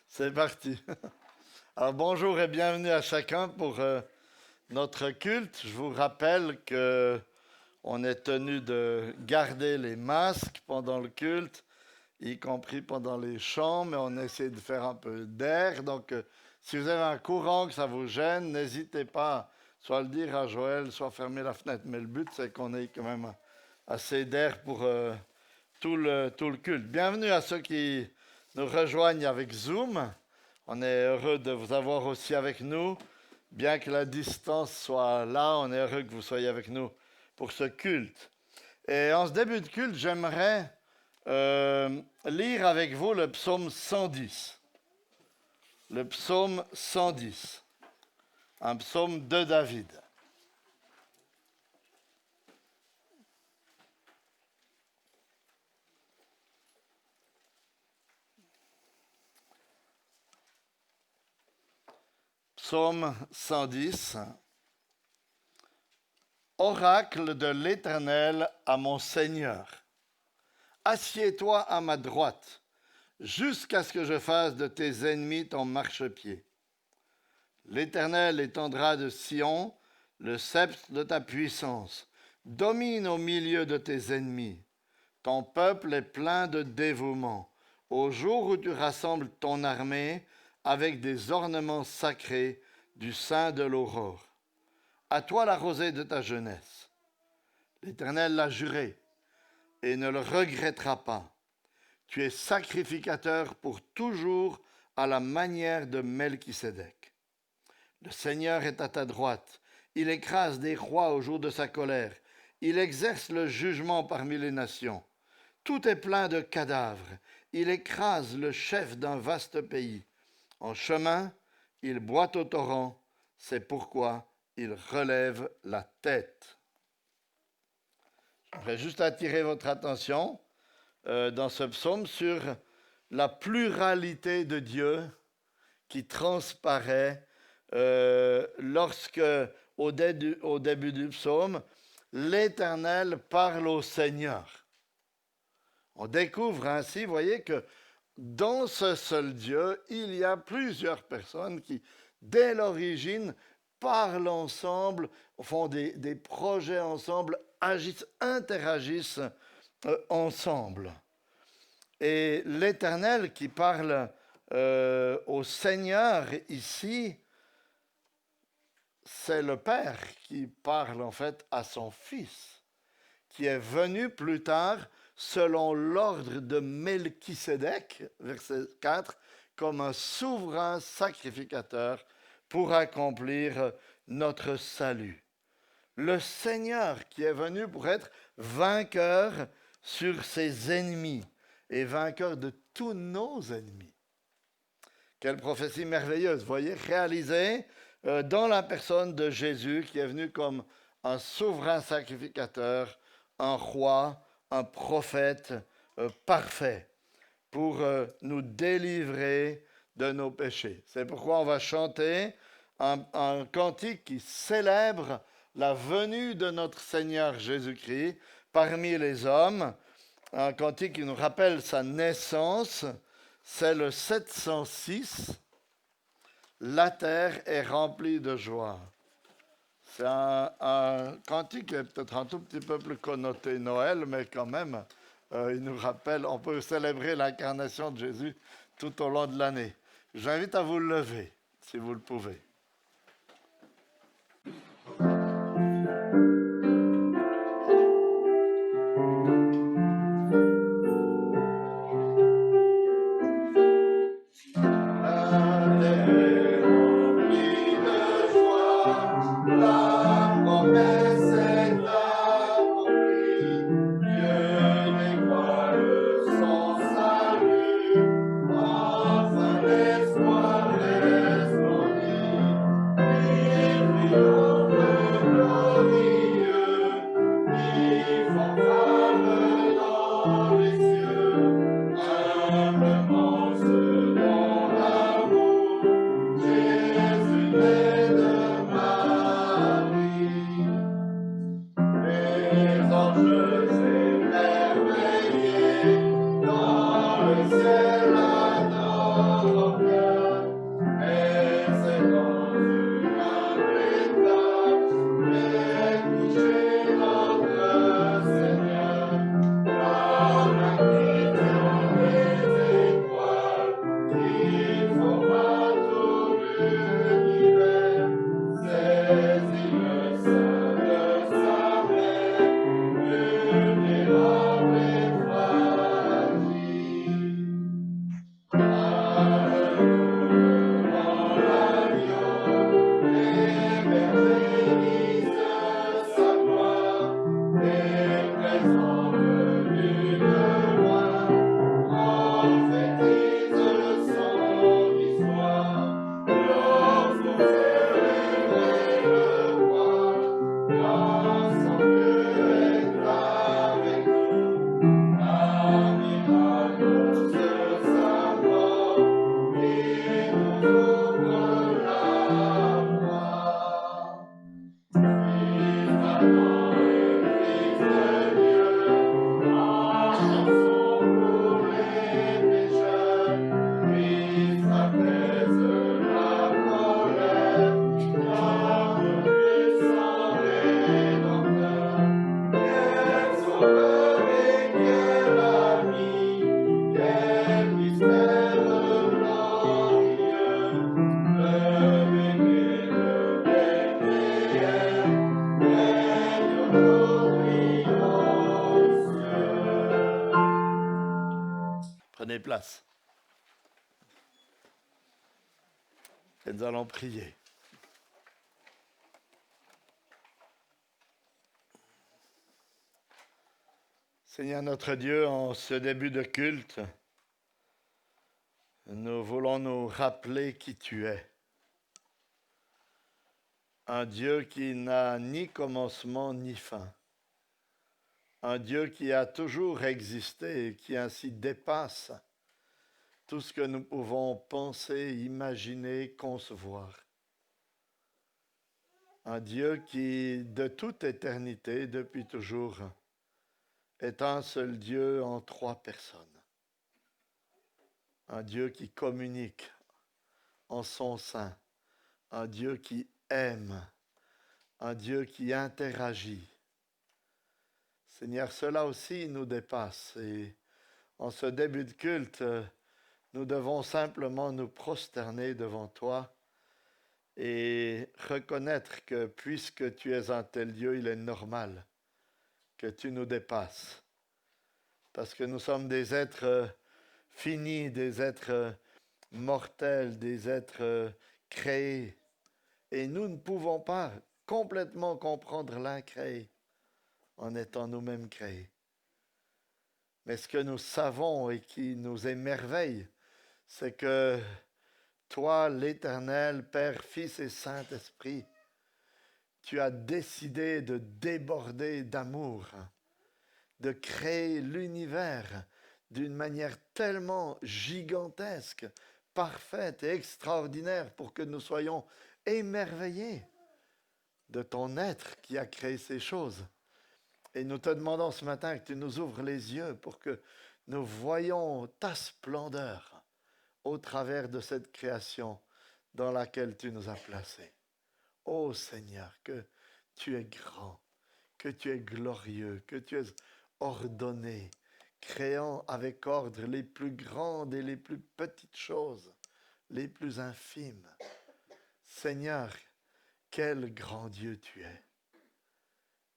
C'est parti. Alors bonjour et bienvenue à chacun pour notre culte. Je vous rappelle que on est tenu de garder les masques pendant le culte, y compris pendant les chants, mais on essaie de faire un peu d'air. Donc si vous avez un courant que ça vous gêne, n'hésitez pas soit à le dire à Joël, soit à fermer la fenêtre. Mais le but c'est qu'on ait quand même assez d'air pour tout le culte. Bienvenue à ceux qui nous rejoignent avec Zoom. On est heureux de vous avoir aussi avec nous. Bien que la distance soit là, on est heureux que vous soyez avec nous pour ce culte. Et en ce début de culte, j'aimerais lire avec vous le psaume 110. Le psaume 110, un psaume de David. Psaume 110. Oracle de l'Éternel à mon Seigneur. Assieds-toi à ma droite, jusqu'à ce que je fasse de tes ennemis ton marchepied. L'Éternel étendra de Sion le sceptre de ta puissance. Domine au milieu de tes ennemis. Ton peuple est plein de dévouement. Au jour où tu rassembles ton armée avec des ornements sacrés du sein de l'aurore. À toi la rosée de ta jeunesse. L'Éternel l'a juré et ne le regrettera pas. Tu es sacrificateur pour toujours à la manière de Melchisédek. Le Seigneur est à ta droite. Il écrase des rois au jour de sa colère. Il exerce le jugement parmi les nations. Tout est plein de cadavres. Il écrase le chef d'un vaste pays. En chemin, il boit au torrent. C'est pourquoi il relève la tête. Je voudrais juste attirer votre attention dans ce psaume sur la pluralité de Dieu qui transparaît lorsque, au début du psaume, l'Éternel parle au Seigneur. On découvre ainsi, vous voyez, que dans ce seul Dieu, il y a plusieurs personnes qui, dès l'origine, parlent ensemble, font des projets ensemble, agissent, interagissent ensemble. Et l'Éternel qui parle au Seigneur ici, c'est le Père qui parle en fait à son Fils, qui est venu plus tard selon l'ordre de Melchisédek, verset 4, comme un souverain sacrificateur pour accomplir notre salut. Le Seigneur qui est venu pour être vainqueur sur ses ennemis et vainqueur de tous nos ennemis. Quelle prophétie merveilleuse, vous voyez, réalisée dans la personne de Jésus qui est venu comme un souverain sacrificateur, un roi, un prophète parfait pour nous délivrer de nos péchés. C'est pourquoi on va chanter un cantique qui célèbre la venue de notre Seigneur Jésus-Christ parmi les hommes, un cantique qui nous rappelle sa naissance, c'est le 706. La terre est remplie de joie. C'est un cantique qui est peut-être un tout petit peu plus connoté Noël, mais quand même, il nous rappelle, on peut célébrer l'incarnation de Jésus tout au long de l'année. J'invite à vous lever, si vous le pouvez. Prenez place. Et nous allons prier. Seigneur notre Dieu, en ce début de culte, nous voulons nous rappeler qui tu es. Un Dieu qui n'a ni commencement ni fin. Un Dieu qui a toujours existé et qui ainsi dépasse tout ce que nous pouvons penser, imaginer, concevoir. Un Dieu qui, de toute éternité, depuis toujours, est un seul Dieu en trois personnes. Un Dieu qui communique en son sein. Un Dieu qui aime. Un Dieu qui interagit. Seigneur, cela aussi nous dépasse. Et en ce début de culte, nous devons simplement nous prosterner devant toi et reconnaître que puisque tu es un tel Dieu, il est normal que tu nous dépasses. Parce que nous sommes des êtres finis, des êtres mortels, des êtres créés. Et nous ne pouvons pas complètement comprendre l'incréé en étant nous-mêmes créés. Mais ce que nous savons et qui nous émerveille, c'est que toi, l'Éternel, Père, Fils et Saint-Esprit, tu as décidé de déborder d'amour, de créer l'univers d'une manière tellement gigantesque, parfaite et extraordinaire pour que nous soyons émerveillés de ton être qui a créé ces choses. Et nous te demandons ce matin que tu nous ouvres les yeux pour que nous voyions ta splendeur au travers de cette création dans laquelle tu nous as placés. Ô Seigneur, que tu es grand, que tu es glorieux, que tu es ordonné, créant avec ordre les plus grandes et les plus petites choses, les plus infimes. Seigneur, quel grand Dieu tu es.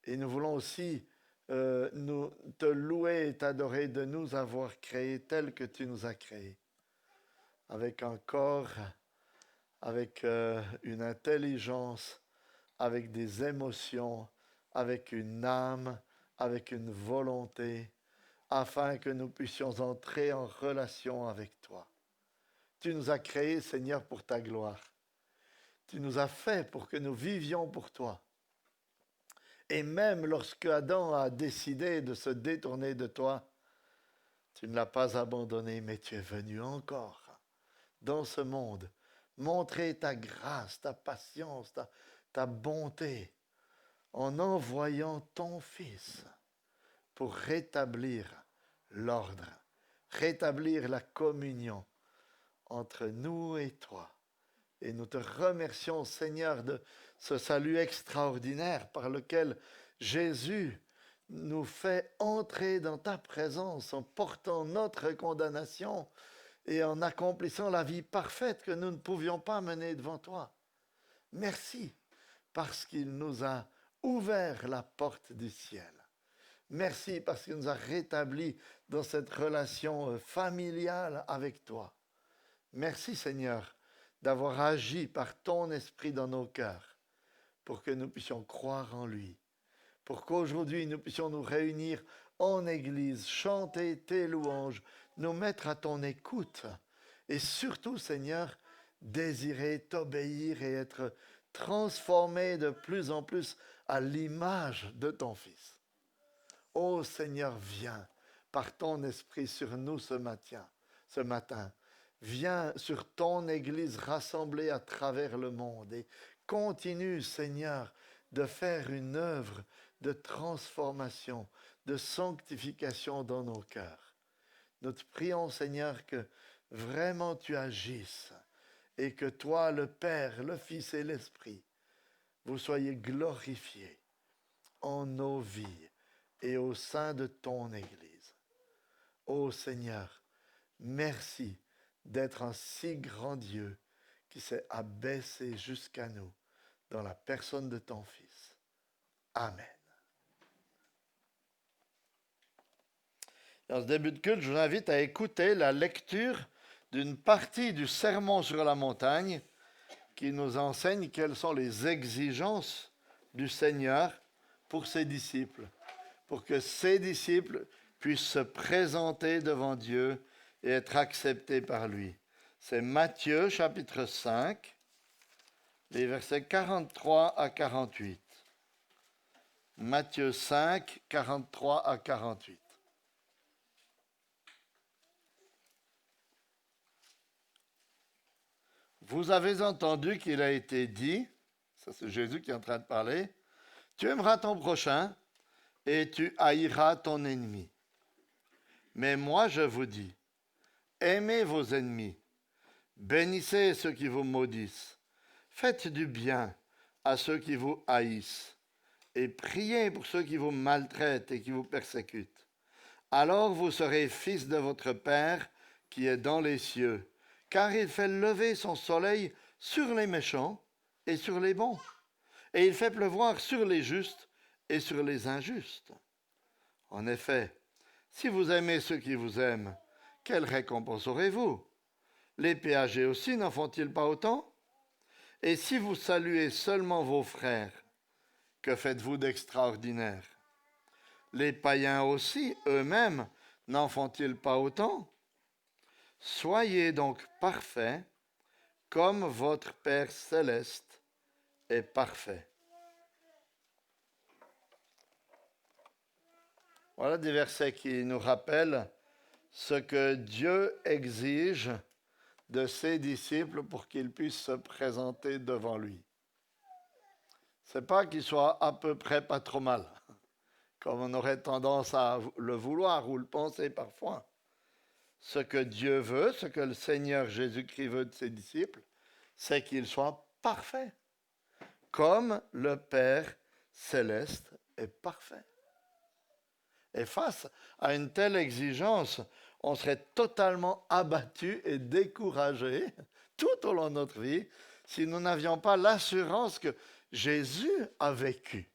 Et nous voulons aussi nous te louer et t'adorer de nous avoir créés tels que tu nous as créés, avec un corps, avec une intelligence, avec des émotions, avec une âme, avec une volonté, afin que nous puissions entrer en relation avec toi. Tu nous as créés, Seigneur, pour ta gloire. Tu nous as fait pour que nous vivions pour toi. Et même lorsque Adam a décidé de se détourner de toi, tu ne l'as pas abandonné, mais tu es venu encore dans ce monde montrer ta grâce, ta patience, ta bonté, en envoyant ton Fils pour rétablir l'ordre, rétablir la communion entre nous et toi. Et nous te remercions, Seigneur, de ce salut extraordinaire par lequel Jésus nous fait entrer dans ta présence en portant notre condamnation et en accomplissant la vie parfaite que nous ne pouvions pas mener devant toi. Merci, parce qu'il nous a ouvert la porte du ciel. Merci parce qu'il nous a rétablis dans cette relation familiale avec toi. Merci, Seigneur, d'avoir agi par ton esprit dans nos cœurs pour que nous puissions croire en lui, pour qu'aujourd'hui nous puissions nous réunir en Église, chanter tes louanges, nous mettre à ton écoute et surtout, Seigneur, désirer t'obéir et être transformés de plus en plus à l'image de ton Fils. Ô Seigneur, viens par ton esprit sur nous ce matin. Viens sur ton Église rassemblée à travers le monde et continue, Seigneur, de faire une œuvre de transformation, de sanctification dans nos cœurs. Nous te prions, Seigneur, que vraiment tu agisses et que toi, le Père, le Fils et l'Esprit, vous soyez glorifiés en nos vies et au sein de ton Église. Ô Seigneur, merci d'être un si grand Dieu qui s'est abaissé jusqu'à nous dans la personne de ton Fils. Amen. En ce début de culte, je vous invite à écouter la lecture d'une partie du Sermon sur la montagne qui nous enseigne quelles sont les exigences du Seigneur pour ses disciples, pour que ses disciples puissent se présenter devant Dieu et être acceptés par lui. C'est Matthieu chapitre 5, les versets 43 à 48. Matthieu 5, 43 à 48. Vous avez entendu qu'il a été dit, ça c'est Jésus qui est en train de parler, tu aimeras ton prochain et tu haïras ton ennemi. Mais moi je vous dis, aimez vos ennemis, bénissez ceux qui vous maudissent, faites du bien à ceux qui vous haïssent et priez pour ceux qui vous maltraitent et qui vous persécutent. Alors vous serez fils de votre Père qui est dans les cieux, car il fait lever son soleil sur les méchants et sur les bons, et il fait pleuvoir sur les justes et sur les injustes. En effet, si vous aimez ceux qui vous aiment, quelle récompense aurez-vous? Les péagers aussi n'en font-ils pas autant? Et si vous saluez seulement vos frères, que faites-vous d'extraordinaire? Les païens aussi, eux-mêmes, n'en font-ils pas autant? Soyez donc parfaits, comme votre Père céleste est parfait. Voilà des versets qui nous rappellent ce que Dieu exige de ses disciples pour qu'ils puissent se présenter devant lui. C'est pas qu'ils soient à peu près pas trop mal, comme on aurait tendance à le vouloir ou le penser parfois. Ce que Dieu veut, ce que le Seigneur Jésus-Christ veut de ses disciples, c'est qu'ils soient parfaits, comme le Père céleste est parfait. Et face à une telle exigence, on serait totalement abattu et découragé tout au long de notre vie si nous n'avions pas l'assurance que Jésus a vécu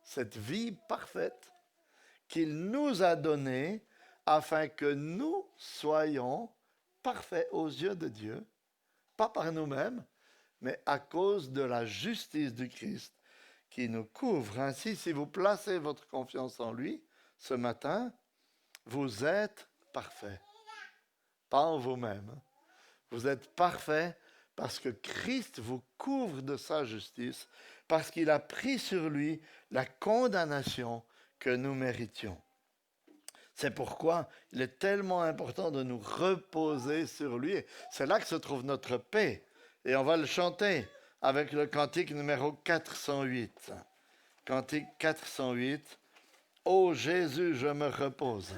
cette vie parfaite qu'il nous a donnée afin que nous soyons parfaits aux yeux de Dieu, pas par nous-mêmes, mais à cause de la justice du Christ qui nous couvre. Ainsi, si vous placez votre confiance en lui ce matin, vous êtes parfaits, pas en vous-même. Vous êtes parfaits parce que Christ vous couvre de sa justice, parce qu'il a pris sur lui la condamnation que nous méritions. C'est pourquoi il est tellement important de nous reposer sur lui. C'est là que se trouve notre paix. Et on va le chanter avec le cantique numéro 408. Cantique 408. Ô Jésus, je me repose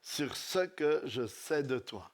sur ce que je sais de toi.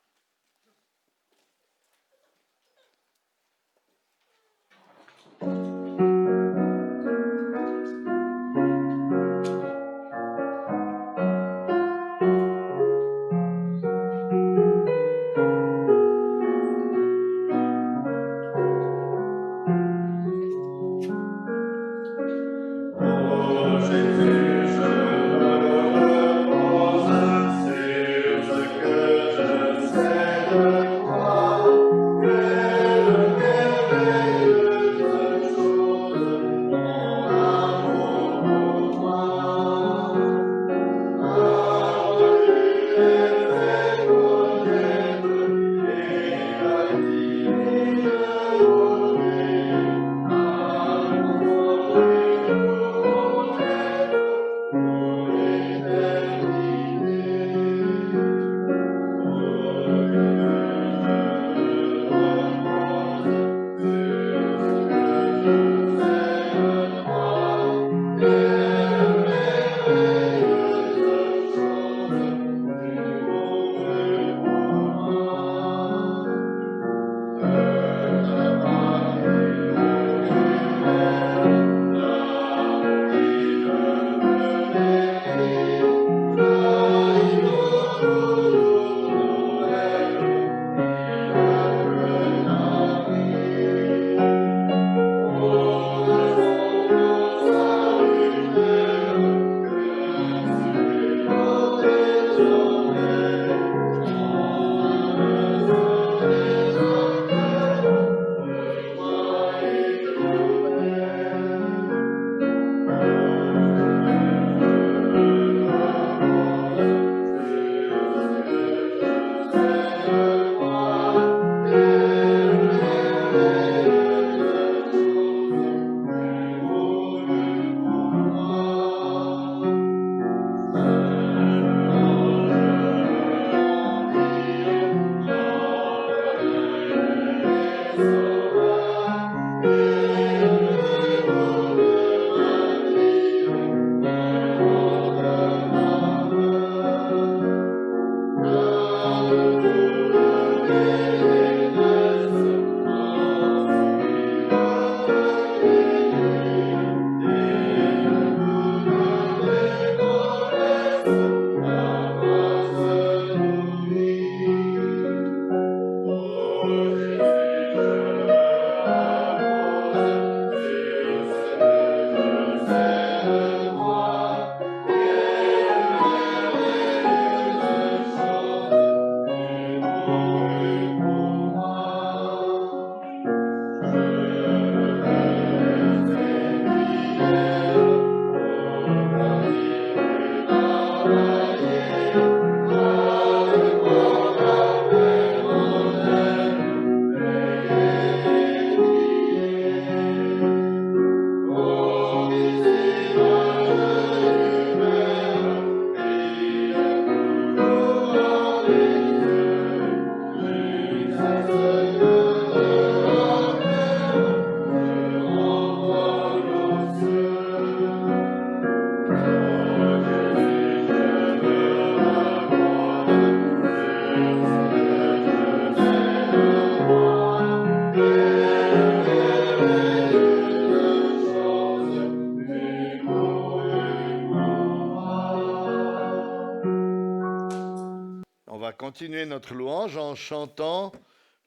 continuer notre louange en chantant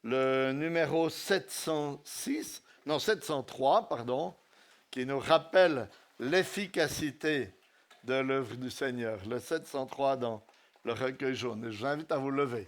le numéro 703, qui nous rappelle l'efficacité de l'œuvre du Seigneur. Le 703 dans le recueil jaune. Je vous invite à vous lever.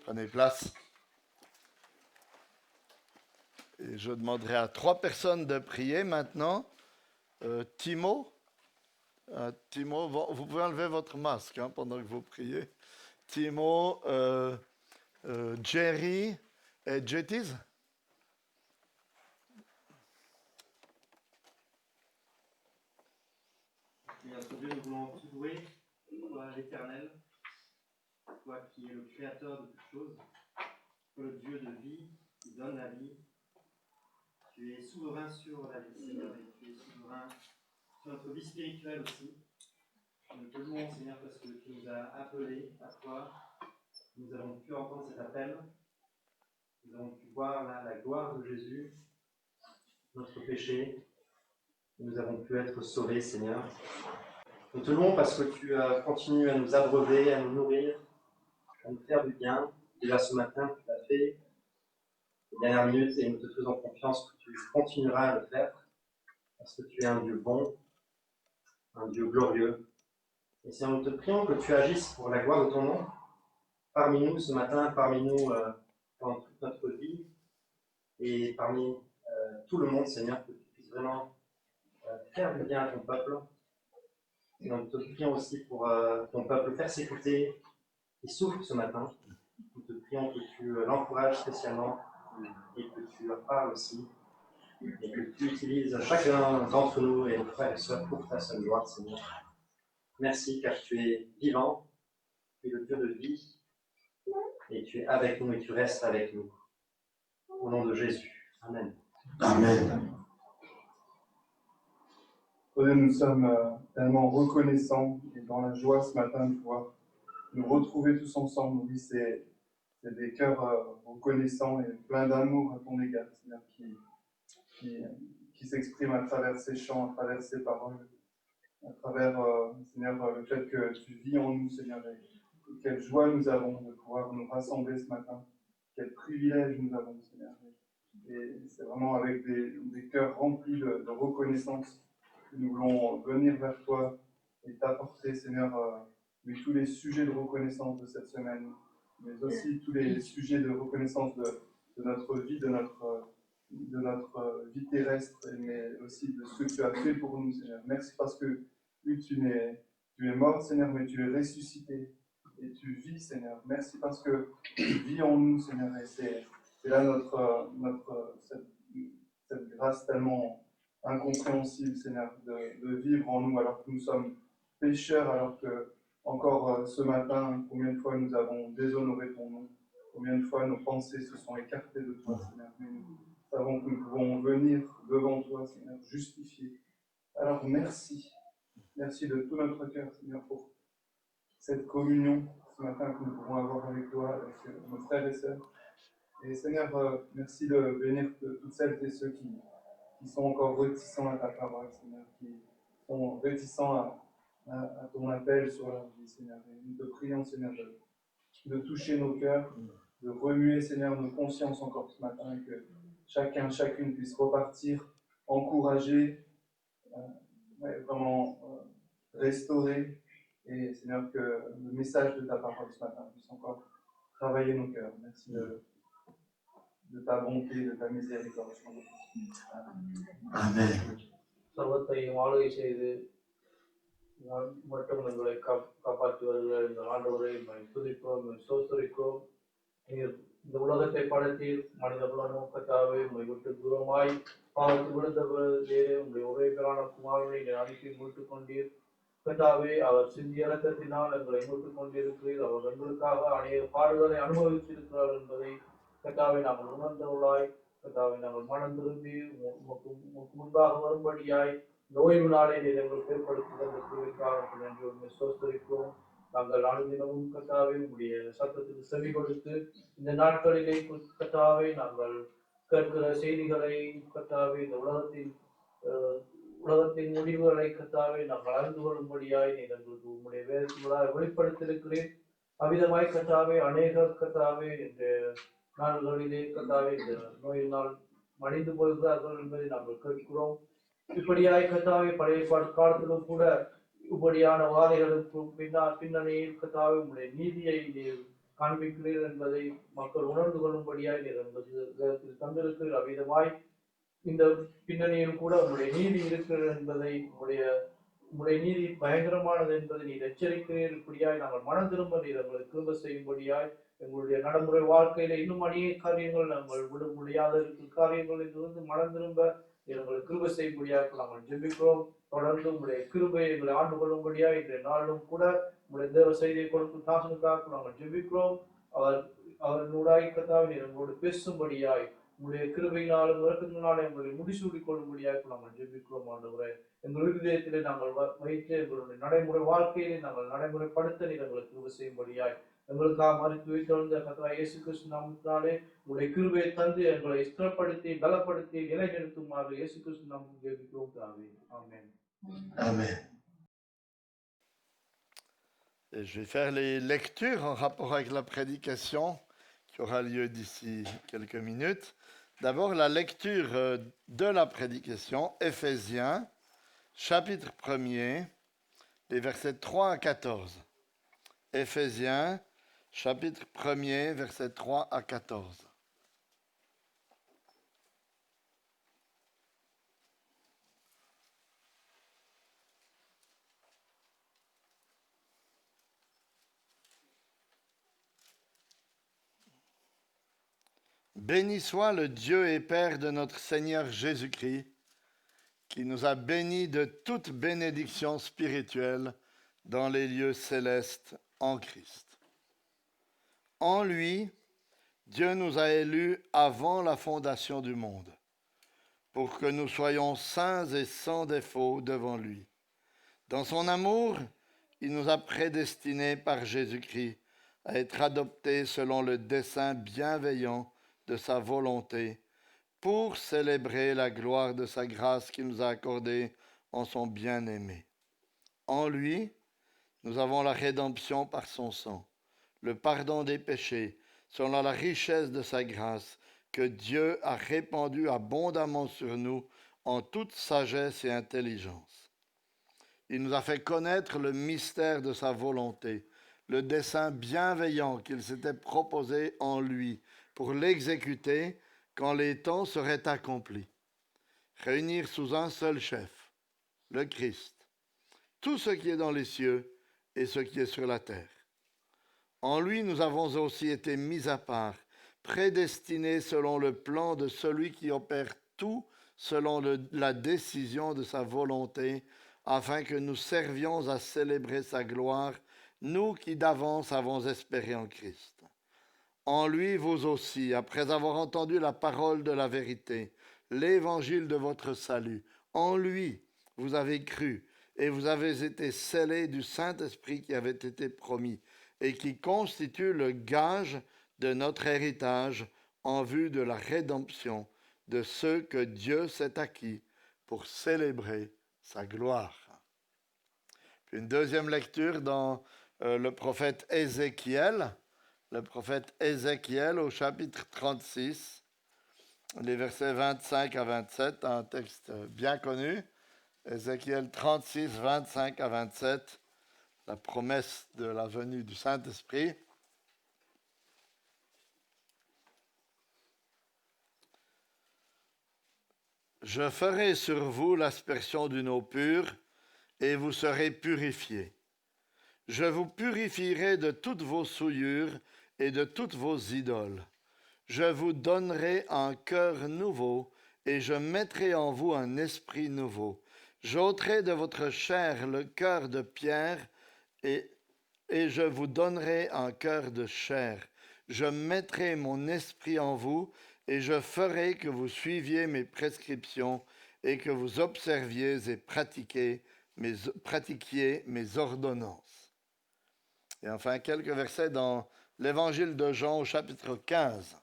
Prenez place. Et je demanderai à 3 personnes de prier maintenant. Timo, vous pouvez enlever votre masque pendant que vous priez. Timo, Jerry et Jetties. Notre Dieu, nous voulons te louer, toi l'Éternel, toi qui es le Créateur de toutes choses, toi le Dieu de vie, qui donne la vie. Tu es souverain sur la vie, Seigneur, et tu es souverain sur notre vie spirituelle aussi. Nous te louons, Seigneur, parce que tu nous as appelés à toi. Nous avons pu entendre cet appel. Nous avons pu voir la gloire de Jésus, notre péché. Nous avons pu être sauvés, Seigneur. Nous te louons parce que tu continues à nous abreuver, à nous nourrir, à nous faire du bien. Déjà ce matin, tu l'as fait, les dernières minutes, et nous te faisons confiance que tu continueras à le faire, parce que tu es un Dieu bon, un Dieu glorieux. Et Seigneur, nous te prions que tu agisses pour la gloire de ton nom, parmi nous ce matin, parmi nous dans toute notre vie, et parmi tout le monde, Seigneur, que tu puisses vraiment faire du bien à ton peuple. Et nous te prions aussi pour ton peuple persécuté qui souffre ce matin. Nous te prions que tu l'encourages spécialement et que tu leur parles aussi et que tu utilises chacun d'entre nous et nos frères et sœurs pour ta seule gloire, Seigneur. Merci car tu es vivant, tu es le Dieu de vie et tu es avec nous et tu restes avec nous. Au nom de Jésus. Amen. Amen. Nous sommes tellement reconnaissants et dans la joie ce matin de pouvoir nous retrouver tous ensemble. Oui, c'est des cœurs reconnaissants et pleins d'amour à ton égard, Seigneur, qui s'expriment à travers ces chants, à travers ces paroles, à travers, Seigneur, le fait que tu vis en nous, Seigneur, et quelle joie nous avons de pouvoir nous rassembler ce matin, quel privilège nous avons, Seigneur. Et c'est vraiment avec des cœurs remplis de reconnaissance que nous voulons venir vers toi et t'apporter, Seigneur, oui, tous les sujets de reconnaissance de cette semaine, mais aussi tous les sujets de reconnaissance de notre vie, de notre vie terrestre, mais aussi de ce que tu as fait pour nous, Seigneur. Merci parce que oui, tu es mort, Seigneur, mais tu es ressuscité et tu vis, Seigneur. Merci parce que tu vis en nous, Seigneur, et c'est là cette grâce tellement incompréhensible, Seigneur, de vivre en nous alors que nous sommes pécheurs, alors que encore ce matin, combien de fois nous avons déshonoré ton nom, combien de fois nos pensées se sont écartées de toi, Seigneur. Mais nous savons que nous pouvons venir devant toi, Seigneur, justifiés. Alors merci, merci de tout notre cœur, Seigneur, pour cette communion ce matin que nous pouvons avoir avec toi, avec nos frères et sœurs. Et Seigneur, merci de bénir toutes celles et ceux qui sont encore réticents à ta parole, Seigneur, qui sont réticents à ton appel sur leur vie, Seigneur. Et nous te prions, Seigneur, de toucher nos cœurs, de remuer, Seigneur, nos consciences encore ce matin, et que chacune puisse repartir encouragé, vraiment restauré, et Seigneur, que le message de ta parole ce matin puisse encore travailler nos cœurs. Merci de ta bonté, de ta miséricorde. Amen. சர்வத்தையும் ஆளுகை செய்து மட்டும் எங்களை காப்பாற்றி வருகிற இந்த ஆண்டவரை துதிக்கிறோம், ஸ்தோத்திரிக்கிறோம். நீர் இந்த உலகத்தை படைத்து மனித குலமும் கர்த்தாவே உம்மை விட்டு தூரமாய் பாவத்தில் விழுந்தவர்களே உங்களுடைய ஒரே பேரான குமாரனை அனுப்பி மீட்டுக் கொண்டீர். கர்த்தாவே அவர் சிந்திய இரக்கத்தினால் எங்களை மீட்டுக் கொண்டிருக்கிறீர். அவர் எங்களுக்காக அநேக பாடுகளை அனுபவித்திருக்கிறார் என்பதை கர்த்தாவே நாங்கள் உணர்ந்தவர்களாய், கர்த்தாவே நாங்கள் மனம் திரும்பி உமக்கு முன்பாக வரும்படியாய் இந்த ஓய்வு நாளை நீர் எங்களுக்கு ஏற்படுத்தி அந்த கிருபைக்காக நன்றி உண்மை ஸ்தோத்திரிக்கிறோம். நாங்கள் அனுதினமும் கர்த்தாவே உம்முடைய சத்தத்துக்கு செவி கொடுத்து இந்த நாட்களிலே கர்த்தாவே நாங்கள் கேட்கிற செய்திகளை கர்த்தாவே இந்த உலகத்தின் முடிவுகளை கர்த்தாவே நாங்கள் அறிந்து கொள்ளும்படியாய் நீர் எங்களுக்கு உம்முடைய வேதத்தினூடாக வெளிப்படுத்தியிருக்கிறேன். அவ்விதமாய் கர்த்தாவே அநேகர் கர்த்தாவே இந்த நாள்களிலே கர்த்தாவே இந்த நோயினால் மடிந்து போகிறார்கள் என்பதை நாங்கள் கேட்கிறோம். இப்படியாய் கர்த்தாவே பழைய காலத்திலும் கூட இப்படியான வாதைகளுக்கு பின்னணியில் கர்த்தாவே உங்களுடைய நீதியை நீர் காண்பிக்கிறீர் என்பதை மக்கள் உணர்ந்து கொள்ளும்படியாய் நீர் என்பது தந்திருக்கிறீர். அவ்விதமாய் இந்த பின்னணியில் கூட உங்களுடைய நீதி இருக்கிறது என்பதை உங்களுடைய நீதி பயங்கரமானது என்பதை நீர் எச்சரிக்கிறீர். இப்படியாய் நாங்கள் மனம் திரும்ப நீர் எங்களை திரும்ப செய்யும்படியாய் எங்களுடைய நடைமுறை வாழ்க்கையில இன்னும் அநேக காரியங்கள் நாங்கள் விட முடியாத இருக்கிற காரியங்களிலிருந்து மனம் திரும்ப எங்களை கிருபை செய்யும்படியாக நாங்கள் ஜெபிக்கிறோம். தொடர்ந்து உங்களுடைய கிருபையை எங்களை ஆண்டு கொள்ளும்படியா இன்றைய நாளிலும் கூட உங்களுடைய தேவ செய்தியை கொடுக்கும் தாசனுக்காக நாங்கள் ஜெபிக்கிறோம். அவர்களுடைய கர்த்தாவே நீர் எங்களோடு பேசும்படியாய் உங்களுடைய கிருபையினாலும் இறக்கத்தினாலும் எங்களை முடிசூடிக் கொள்ளும்படியாக நாங்கள் ஜெபிக்கிறோம். ஆண்டவரே, எங்கள் இதயத்திலே நாங்கள் வைத்து எங்களுடைய நடைமுறை வாழ்க்கையிலே நாங்கள் நடைமுறைப்படுத்த நீர் எங்களுக்கு கிருபை செய்யும்படியாய் எங்களுக்காக மறித்து வைத்திருந்த கர்த்தராகிய இயேசு கிறிஸ்து நாமத்தினாலே உங்களுடைய கிருபையை தந்து எங்களை ஸ்திரப்படுத்தி பலப்படுத்தி நிலைநிறுத்துமாறு இயேசு கிறிஸ்து நாமத்தில் ஜெபிக்கிறோம். ஆமென். Amen. Et je vais faire les lectures en rapport avec la prédication qui aura lieu d'ici quelques minutes. D'abord, la lecture de la prédication, Éphésiens, chapitre 1er, les versets 3 à 14. Éphésiens, chapitre 1er, versets 3 à 14. Béni soit le Dieu et Père de notre Seigneur Jésus-Christ, qui nous a bénis de toute bénédiction spirituelle dans les lieux célestes en Christ. En lui, Dieu nous a élus avant la fondation du monde, pour que nous soyons saints et sans défaut devant lui. Dans son amour, il nous a prédestinés par Jésus-Christ à être adoptés selon le dessein bienveillant de sa volonté, pour célébrer la gloire de sa grâce qu'il nous a accordée en son bien-aimé. En lui, nous avons la rédemption par son sang, le pardon des péchés, selon la richesse de sa grâce, que Dieu a répandue abondamment sur nous en toute sagesse et intelligence. Il nous a fait connaître le mystère de sa volonté, le dessein bienveillant qu'il s'était proposé en lui pour l'exécuter quand les temps seraient accomplis. Réunir sous un seul chef, le Christ, tout ce qui est dans les cieux et ce qui est sur la terre. En lui, nous avons aussi été mis à part, prédestinés selon le plan de celui qui opère tout selon la décision de sa volonté, afin que nous servions à célébrer sa gloire, nous qui d'avance avons espéré en Christ. En lui, vous aussi, après avoir entendu la parole de la vérité, l'évangile de votre salut, en lui, vous avez cru, et vous avez été scellés du Saint-Esprit qui avait été promis, et qui constitue le gage de notre héritage en vue de la rédemption de ceux que Dieu s'est acquis pour célébrer sa gloire. Puis une deuxième lecture dans le prophète Ézéchiel au chapitre 36, les versets 25 à 27, un texte bien connu. Ézéchiel 36, 25 à 27, la promesse de la venue du Saint-Esprit. Je ferai sur vous l'aspersion d'une eau pure, et vous serez purifiés. Je vous purifierai de toutes vos souillures et de toutes vos idoles. Je vous donnerai un cœur nouveau, et je mettrai en vous un esprit nouveau. J'ôterai de votre chair le cœur de pierre, et je vous donnerai un cœur de chair. Je mettrai mon esprit en vous, et je ferai que vous suiviez mes prescriptions, et que vous observiez et pratiquiez mes ordonnances. Et enfin, quelques versets dans l'évangile de Jean au chapitre 15.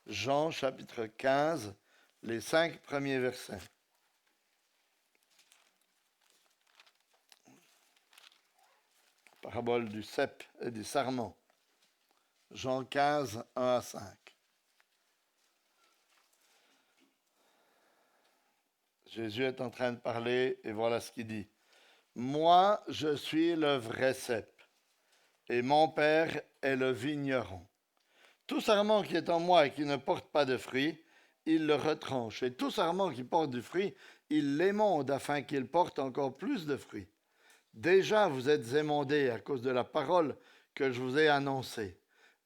Jean chapitre 15, les 5 premiers versets. Parabole du cep et du sarment. Jean 15, 1 à 5. Jésus est en train de parler et voilà ce qu'il dit. Moi, je suis le vrai cep et mon Père est le vigneron. Tout sarment qui est en moi et qui ne porte pas de fruit, il le retranche. Et tout sarment qui porte du fruit, il l'émonde afin qu'il porte encore plus de fruits. Déjà, vous êtes émondés à cause de la parole que je vous ai annoncée.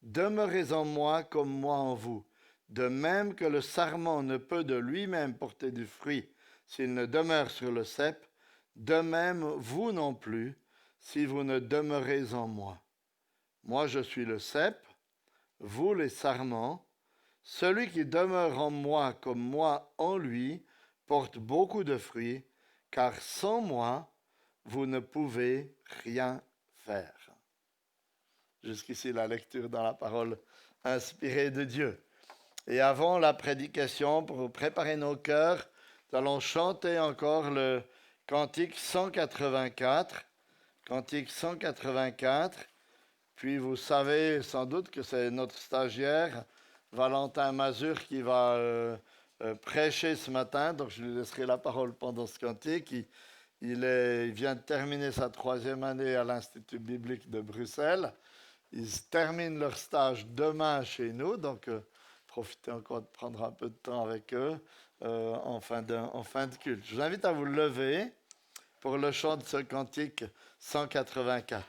Demeurez en moi comme moi en vous. De même que le sarment ne peut de lui-même porter du fruit s'il ne demeure sur le cep, de même vous non plus si vous ne demeurez en moi. Moi je suis le cep, vous les sarments. Celui qui demeure en moi comme moi en lui porte beaucoup de fruits, car sans moi, vous ne pouvez rien faire. Jusqu'ici, la lecture dans la parole inspirée de Dieu. Et avant la prédication, pour préparer nos cœurs, nous allons chanter encore le cantique 184. Cantique 184. Puis vous savez sans doute que c'est notre stagiaire, Valentin Mazur, qui va prêcher ce matin. Donc je lui laisserai la parole pendant ce cantique. Il vient de terminer sa 3e année à l'Institut biblique de Bruxelles. Ils terminent leur stage demain chez nous, donc profitez encore de prendre un peu de temps avec eux en fin de culte. Je vous invite à vous lever pour le chant de ce cantique 184.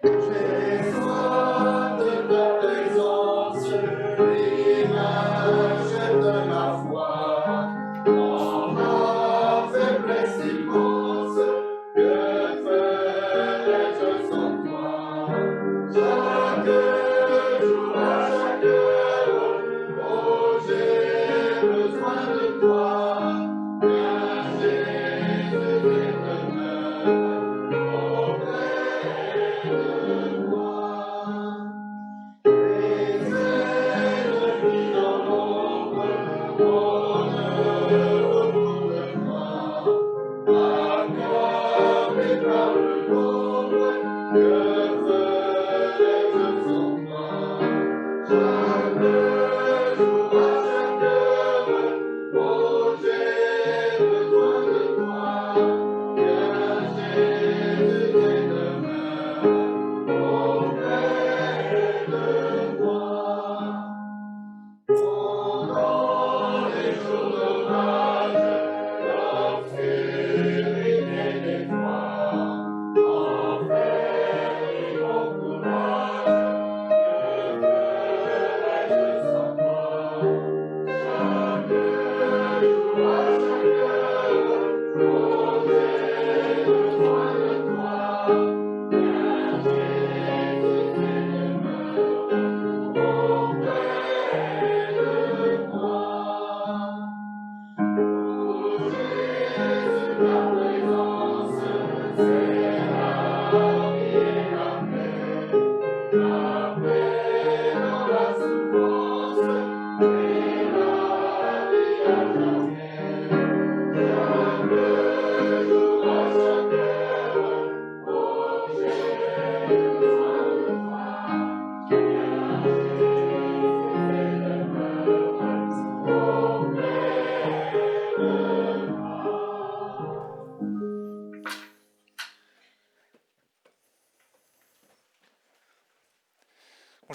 J'ai soif de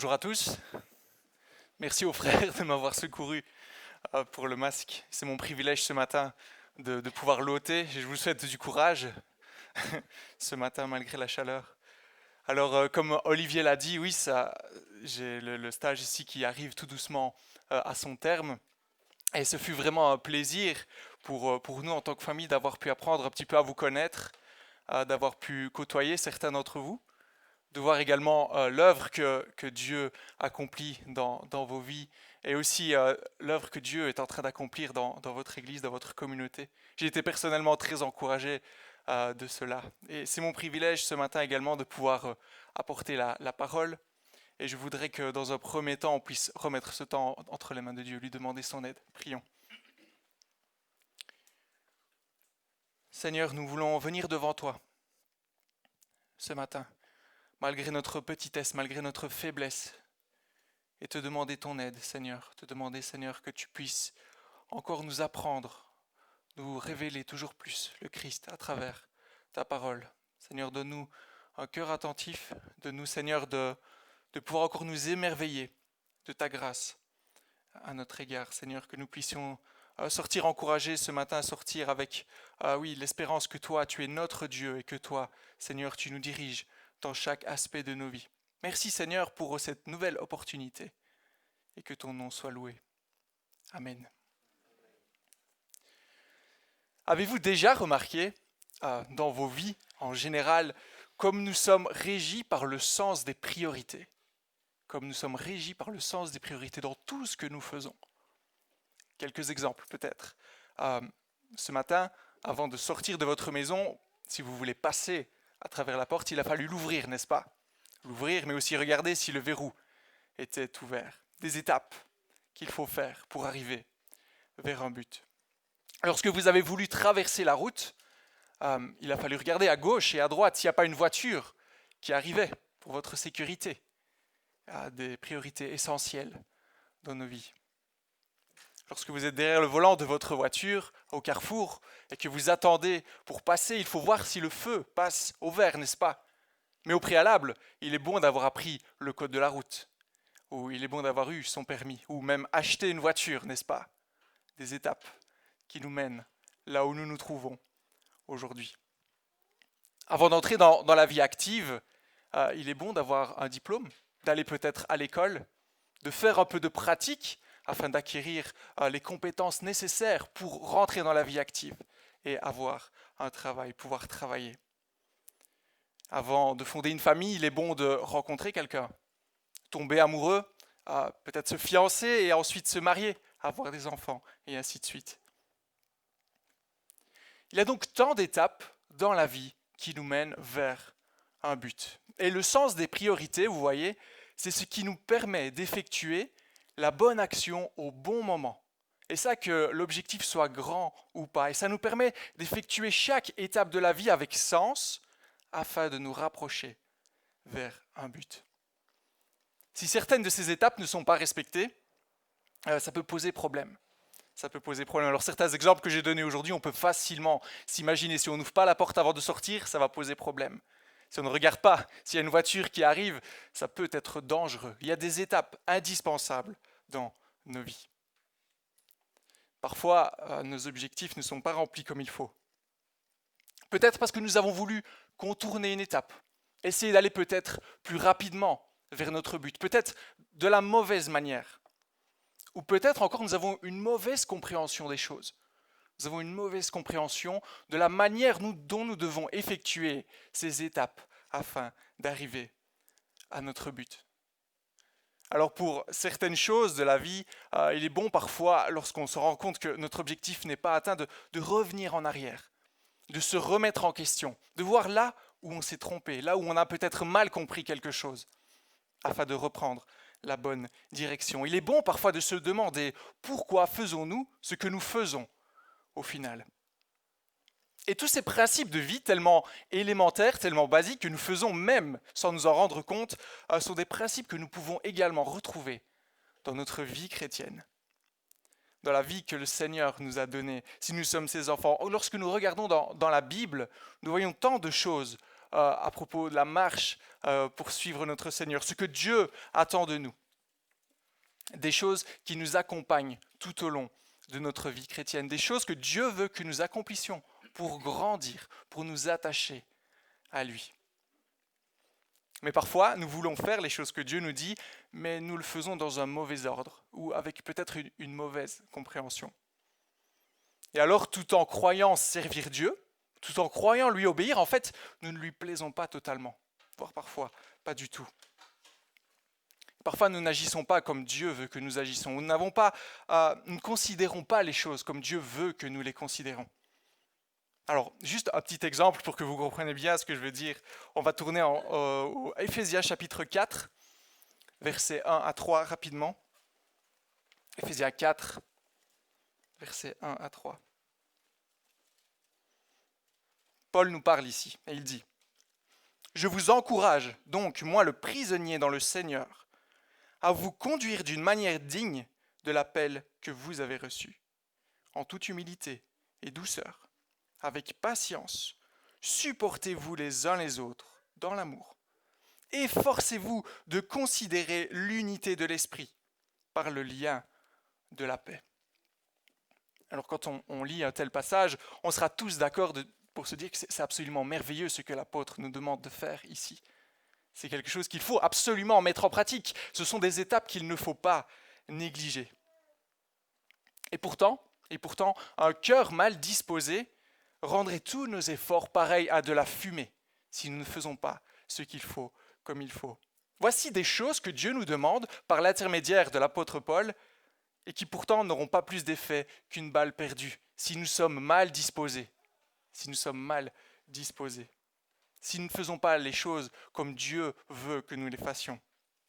Bonjour à tous. Merci aux frères de m'avoir secouru pour le masque. C'est mon privilège ce matin de pouvoir l'ôter. Je vous souhaite du courage ce matin malgré la chaleur. Alors, comme Olivier l'a dit, oui, j'ai le stage ici qui arrive tout doucement à son terme. Et ce fut vraiment un plaisir pour nous en tant que famille d'avoir pu apprendre un petit peu à vous connaître, d'avoir pu côtoyer certains d'entre vous, de voir également l'œuvre que Dieu accomplit dans vos vies et aussi l'œuvre que Dieu est en train d'accomplir dans votre église, dans votre communauté. J'ai été personnellement très encouragé de cela. Et c'est mon privilège ce matin également de pouvoir apporter la parole. Et je voudrais que dans un premier temps, on puisse remettre ce temps entre les mains de Dieu, lui demander son aide. Prions. Seigneur, nous voulons venir devant toi ce matin, malgré notre petitesse, malgré notre faiblesse, et te demander ton aide, Seigneur. Te demander, Seigneur, que tu puisses encore nous apprendre, nous révéler toujours plus le Christ à travers ta parole. Seigneur, donne-nous un cœur attentif, donne-nous, Seigneur, de pouvoir encore nous émerveiller de ta grâce à notre égard. Seigneur, que nous puissions sortir encouragés ce matin, sortir avec l'espérance que toi, tu es notre Dieu et que toi, Seigneur, tu nous diriges dans chaque aspect de nos vies. Merci, Seigneur, pour cette nouvelle opportunité et que ton nom soit loué. Amen. Avez-vous déjà remarqué dans vos vies en général comme nous sommes régis par le sens des priorités? Comme nous sommes régis par le sens des priorités dans tout ce que nous faisons. Quelques exemples peut-être. Ce matin, avant de sortir de votre maison, si vous voulez passer à travers la porte, il a fallu l'ouvrir, n'est-ce pas? L'ouvrir, mais aussi regarder si le verrou était ouvert. Des étapes qu'il faut faire pour arriver vers un but. Lorsque vous avez voulu traverser la route, il a fallu regarder à gauche et à droite s'il n'y a pas une voiture qui arrivait pour votre sécurité. Des priorités essentielles dans nos vies. Lorsque vous êtes derrière le volant de votre voiture au carrefour et que vous attendez pour passer, il faut voir si le feu passe au vert, n'est-ce pas? Mais au préalable, il est bon d'avoir appris le code de la route, ou il est bon d'avoir eu son permis, ou même acheter une voiture, n'est-ce pas? Des étapes qui nous mènent là où nous nous trouvons aujourd'hui. Avant d'entrer dans la vie active, il est bon d'avoir un diplôme, d'aller peut-être à l'école, de faire un peu de pratique afin d'acquérir les compétences nécessaires pour rentrer dans la vie active et avoir un travail, pouvoir travailler. Avant de fonder une famille, il est bon de rencontrer quelqu'un, tomber amoureux, peut-être se fiancer et ensuite se marier, avoir des enfants et ainsi de suite. Il y a donc tant d'étapes dans la vie qui nous mènent vers un but. Et le sens des priorités, vous voyez, c'est ce qui nous permet d'effectuer la bonne action au bon moment. Et ça, que l'objectif soit grand ou pas. Et ça nous permet d'effectuer chaque étape de la vie avec sens afin de nous rapprocher vers un but. Si certaines de ces étapes ne sont pas respectées, ça peut poser problème. Ça peut poser problème. Alors certains exemples que j'ai donnés aujourd'hui, on peut facilement s'imaginer. Si on n'ouvre pas la porte avant de sortir, ça va poser problème. Si on ne regarde pas, s'il y a une voiture qui arrive, ça peut être dangereux. Il y a des étapes indispensables dans nos vies. Parfois, nos objectifs ne sont pas remplis comme il faut. Peut-être parce que nous avons voulu contourner une étape, essayer d'aller peut-être plus rapidement vers notre but, peut-être de la mauvaise manière. Ou peut-être encore nous avons une mauvaise compréhension des choses. Nous avons une mauvaise compréhension de la manière dont nous devons effectuer ces étapes afin d'arriver à notre but. Alors pour certaines choses de la vie, il est bon parfois, lorsqu'on se rend compte que notre objectif n'est pas atteint, de revenir en arrière, de se remettre en question, de voir là où on s'est trompé, là où on a peut-être mal compris quelque chose, afin de reprendre la bonne direction. Il est bon parfois de se demander pourquoi faisons-nous ce que nous faisons au final. Et tous ces principes de vie tellement élémentaires, tellement basiques que nous faisons même sans nous en rendre compte, sont des principes que nous pouvons également retrouver dans notre vie chrétienne, dans la vie que le Seigneur nous a donnée, si nous sommes ses enfants. Lorsque nous regardons dans la Bible, nous voyons tant de choses à propos de la marche pour suivre notre Seigneur, ce que Dieu attend de nous. Des choses qui nous accompagnent tout au long de notre vie chrétienne, des choses que Dieu veut que nous accomplissions pour grandir, pour nous attacher à lui. Mais parfois, nous voulons faire les choses que Dieu nous dit, mais nous le faisons dans un mauvais ordre ou avec peut-être une mauvaise compréhension. Et alors, tout en croyant servir Dieu, tout en croyant lui obéir, en fait, nous ne lui plaisons pas totalement, voire parfois pas du tout. Parfois, nous n'agissons pas comme Dieu veut que nous agissions. Nous ne considérons pas les choses comme Dieu veut que nous les considérons. Alors, juste un petit exemple pour que vous compreniez bien ce que je veux dire. On va tourner au Éphésiens chapitre 4, versets 1 à 3 rapidement. Éphésiens 4, versets 1 à 3. Paul nous parle ici et il dit « Je vous encourage donc, moi le prisonnier dans le Seigneur, à vous conduire d'une manière digne de l'appel que vous avez reçu, en toute humilité et douceur, avec patience, supportez-vous les uns les autres dans l'amour. Efforcez-vous de considérer l'unité de l'esprit par le lien de la paix. » Alors quand on lit un tel passage, on sera tous d'accord pour se dire que c'est absolument merveilleux ce que l'apôtre nous demande de faire ici. C'est quelque chose qu'il faut absolument mettre en pratique. Ce sont des étapes qu'il ne faut pas négliger. Et pourtant, un cœur mal disposé rendrait tous nos efforts pareils à de la fumée si nous ne faisons pas ce qu'il faut comme il faut. Voici des choses que Dieu nous demande par l'intermédiaire de l'apôtre Paul et qui pourtant n'auront pas plus d'effet qu'une balle perdue si nous sommes mal disposés. Si nous ne faisons pas les choses comme Dieu veut que nous les fassions.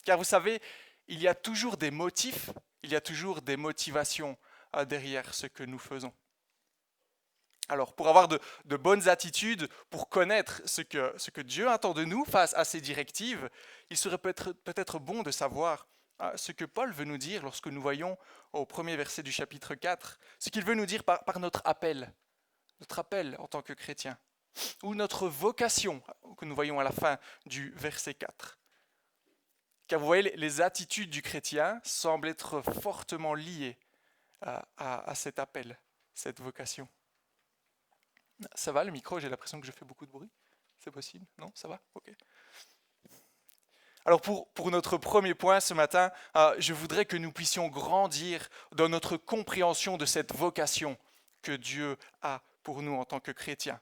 Car vous savez, il y a toujours des motifs, il y a toujours des motivations derrière ce que nous faisons. Alors, pour avoir de bonnes attitudes, pour connaître ce que Dieu attend de nous face à ces directives, il serait peut-être bon de savoir ce que Paul veut nous dire lorsque nous voyons au premier verset du chapitre 4, ce qu'il veut nous dire par notre appel en tant que chrétien, ou notre vocation que nous voyons à la fin du verset 4. Car vous voyez, les attitudes du chrétien semblent être fortement liées à cet appel, cette vocation. Ça va le micro? J'ai l'impression que je fais beaucoup de bruit. C'est possible? Non? Ça va? Ok. Alors pour notre premier point ce matin, je voudrais que nous puissions grandir dans notre compréhension de cette vocation que Dieu a pour nous en tant que chrétiens.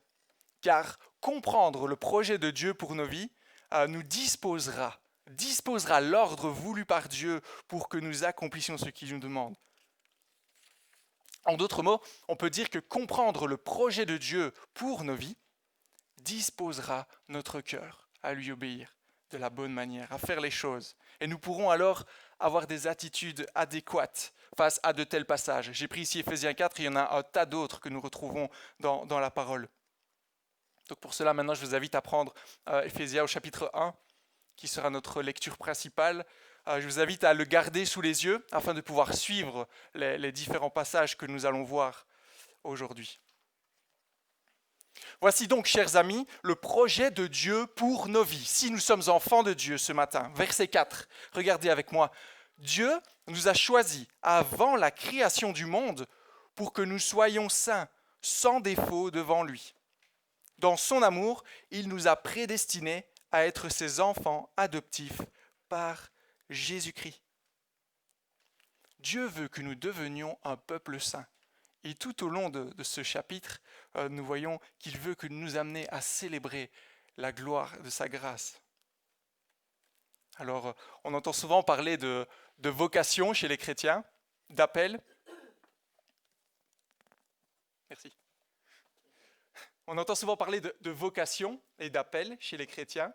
Car comprendre le projet de Dieu pour nos vies nous disposera l'ordre voulu par Dieu pour que nous accomplissions ce qu'il nous demande. En d'autres mots, on peut dire que comprendre le projet de Dieu pour nos vies disposera notre cœur à lui obéir de la bonne manière, à faire les choses. Et nous pourrons alors avoir des attitudes adéquates face à de tels passages. J'ai pris ici Éphésiens 4, il y en a un tas d'autres que nous retrouvons dans la parole. Donc pour cela, maintenant, je vous invite à prendre Éphésiens au chapitre 1, qui sera notre lecture principale. Je vous invite à le garder sous les yeux afin de pouvoir suivre les différents passages que nous allons voir aujourd'hui. Voici donc, chers amis, le projet de Dieu pour nos vies, si nous sommes enfants de Dieu ce matin. Verset 4, regardez avec moi. Dieu nous a choisis avant la création du monde pour que nous soyons saints, sans défaut devant lui. Dans son amour, il nous a prédestinés à être ses enfants adoptifs par Jésus-Christ. Dieu veut que nous devenions un peuple saint. Et tout au long de ce chapitre, nous voyons qu'il veut que nous amener à célébrer la gloire de sa grâce. Alors, on entend souvent parler de vocation chez les chrétiens, d'appel. Merci. On entend souvent parler de vocation et d'appel chez les chrétiens,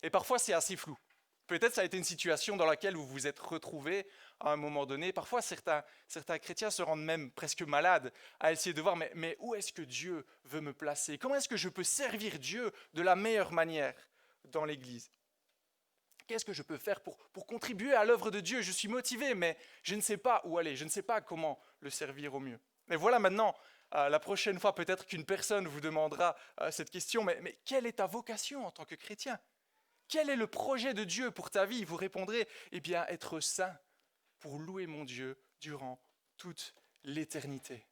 et parfois c'est assez flou. Peut-être ça a été une situation dans laquelle vous vous êtes retrouvés à un moment donné. Parfois, certains chrétiens se rendent même presque malades à essayer de voir mais où est-ce que Dieu veut me placer? Comment est-ce que je peux servir Dieu de la meilleure manière dans l'Église? Qu'est-ce que je peux faire pour contribuer à l'œuvre de Dieu? Je suis motivé, mais je ne sais pas où aller. Je ne sais pas comment le servir au mieux. Mais voilà maintenant La prochaine fois, peut-être qu'une personne vous demandera cette question, mais quelle est ta vocation en tant que chrétien? Quel est le projet de Dieu pour ta vie? Vous répondrez, eh bien, être saint pour louer mon Dieu durant toute l'éternité.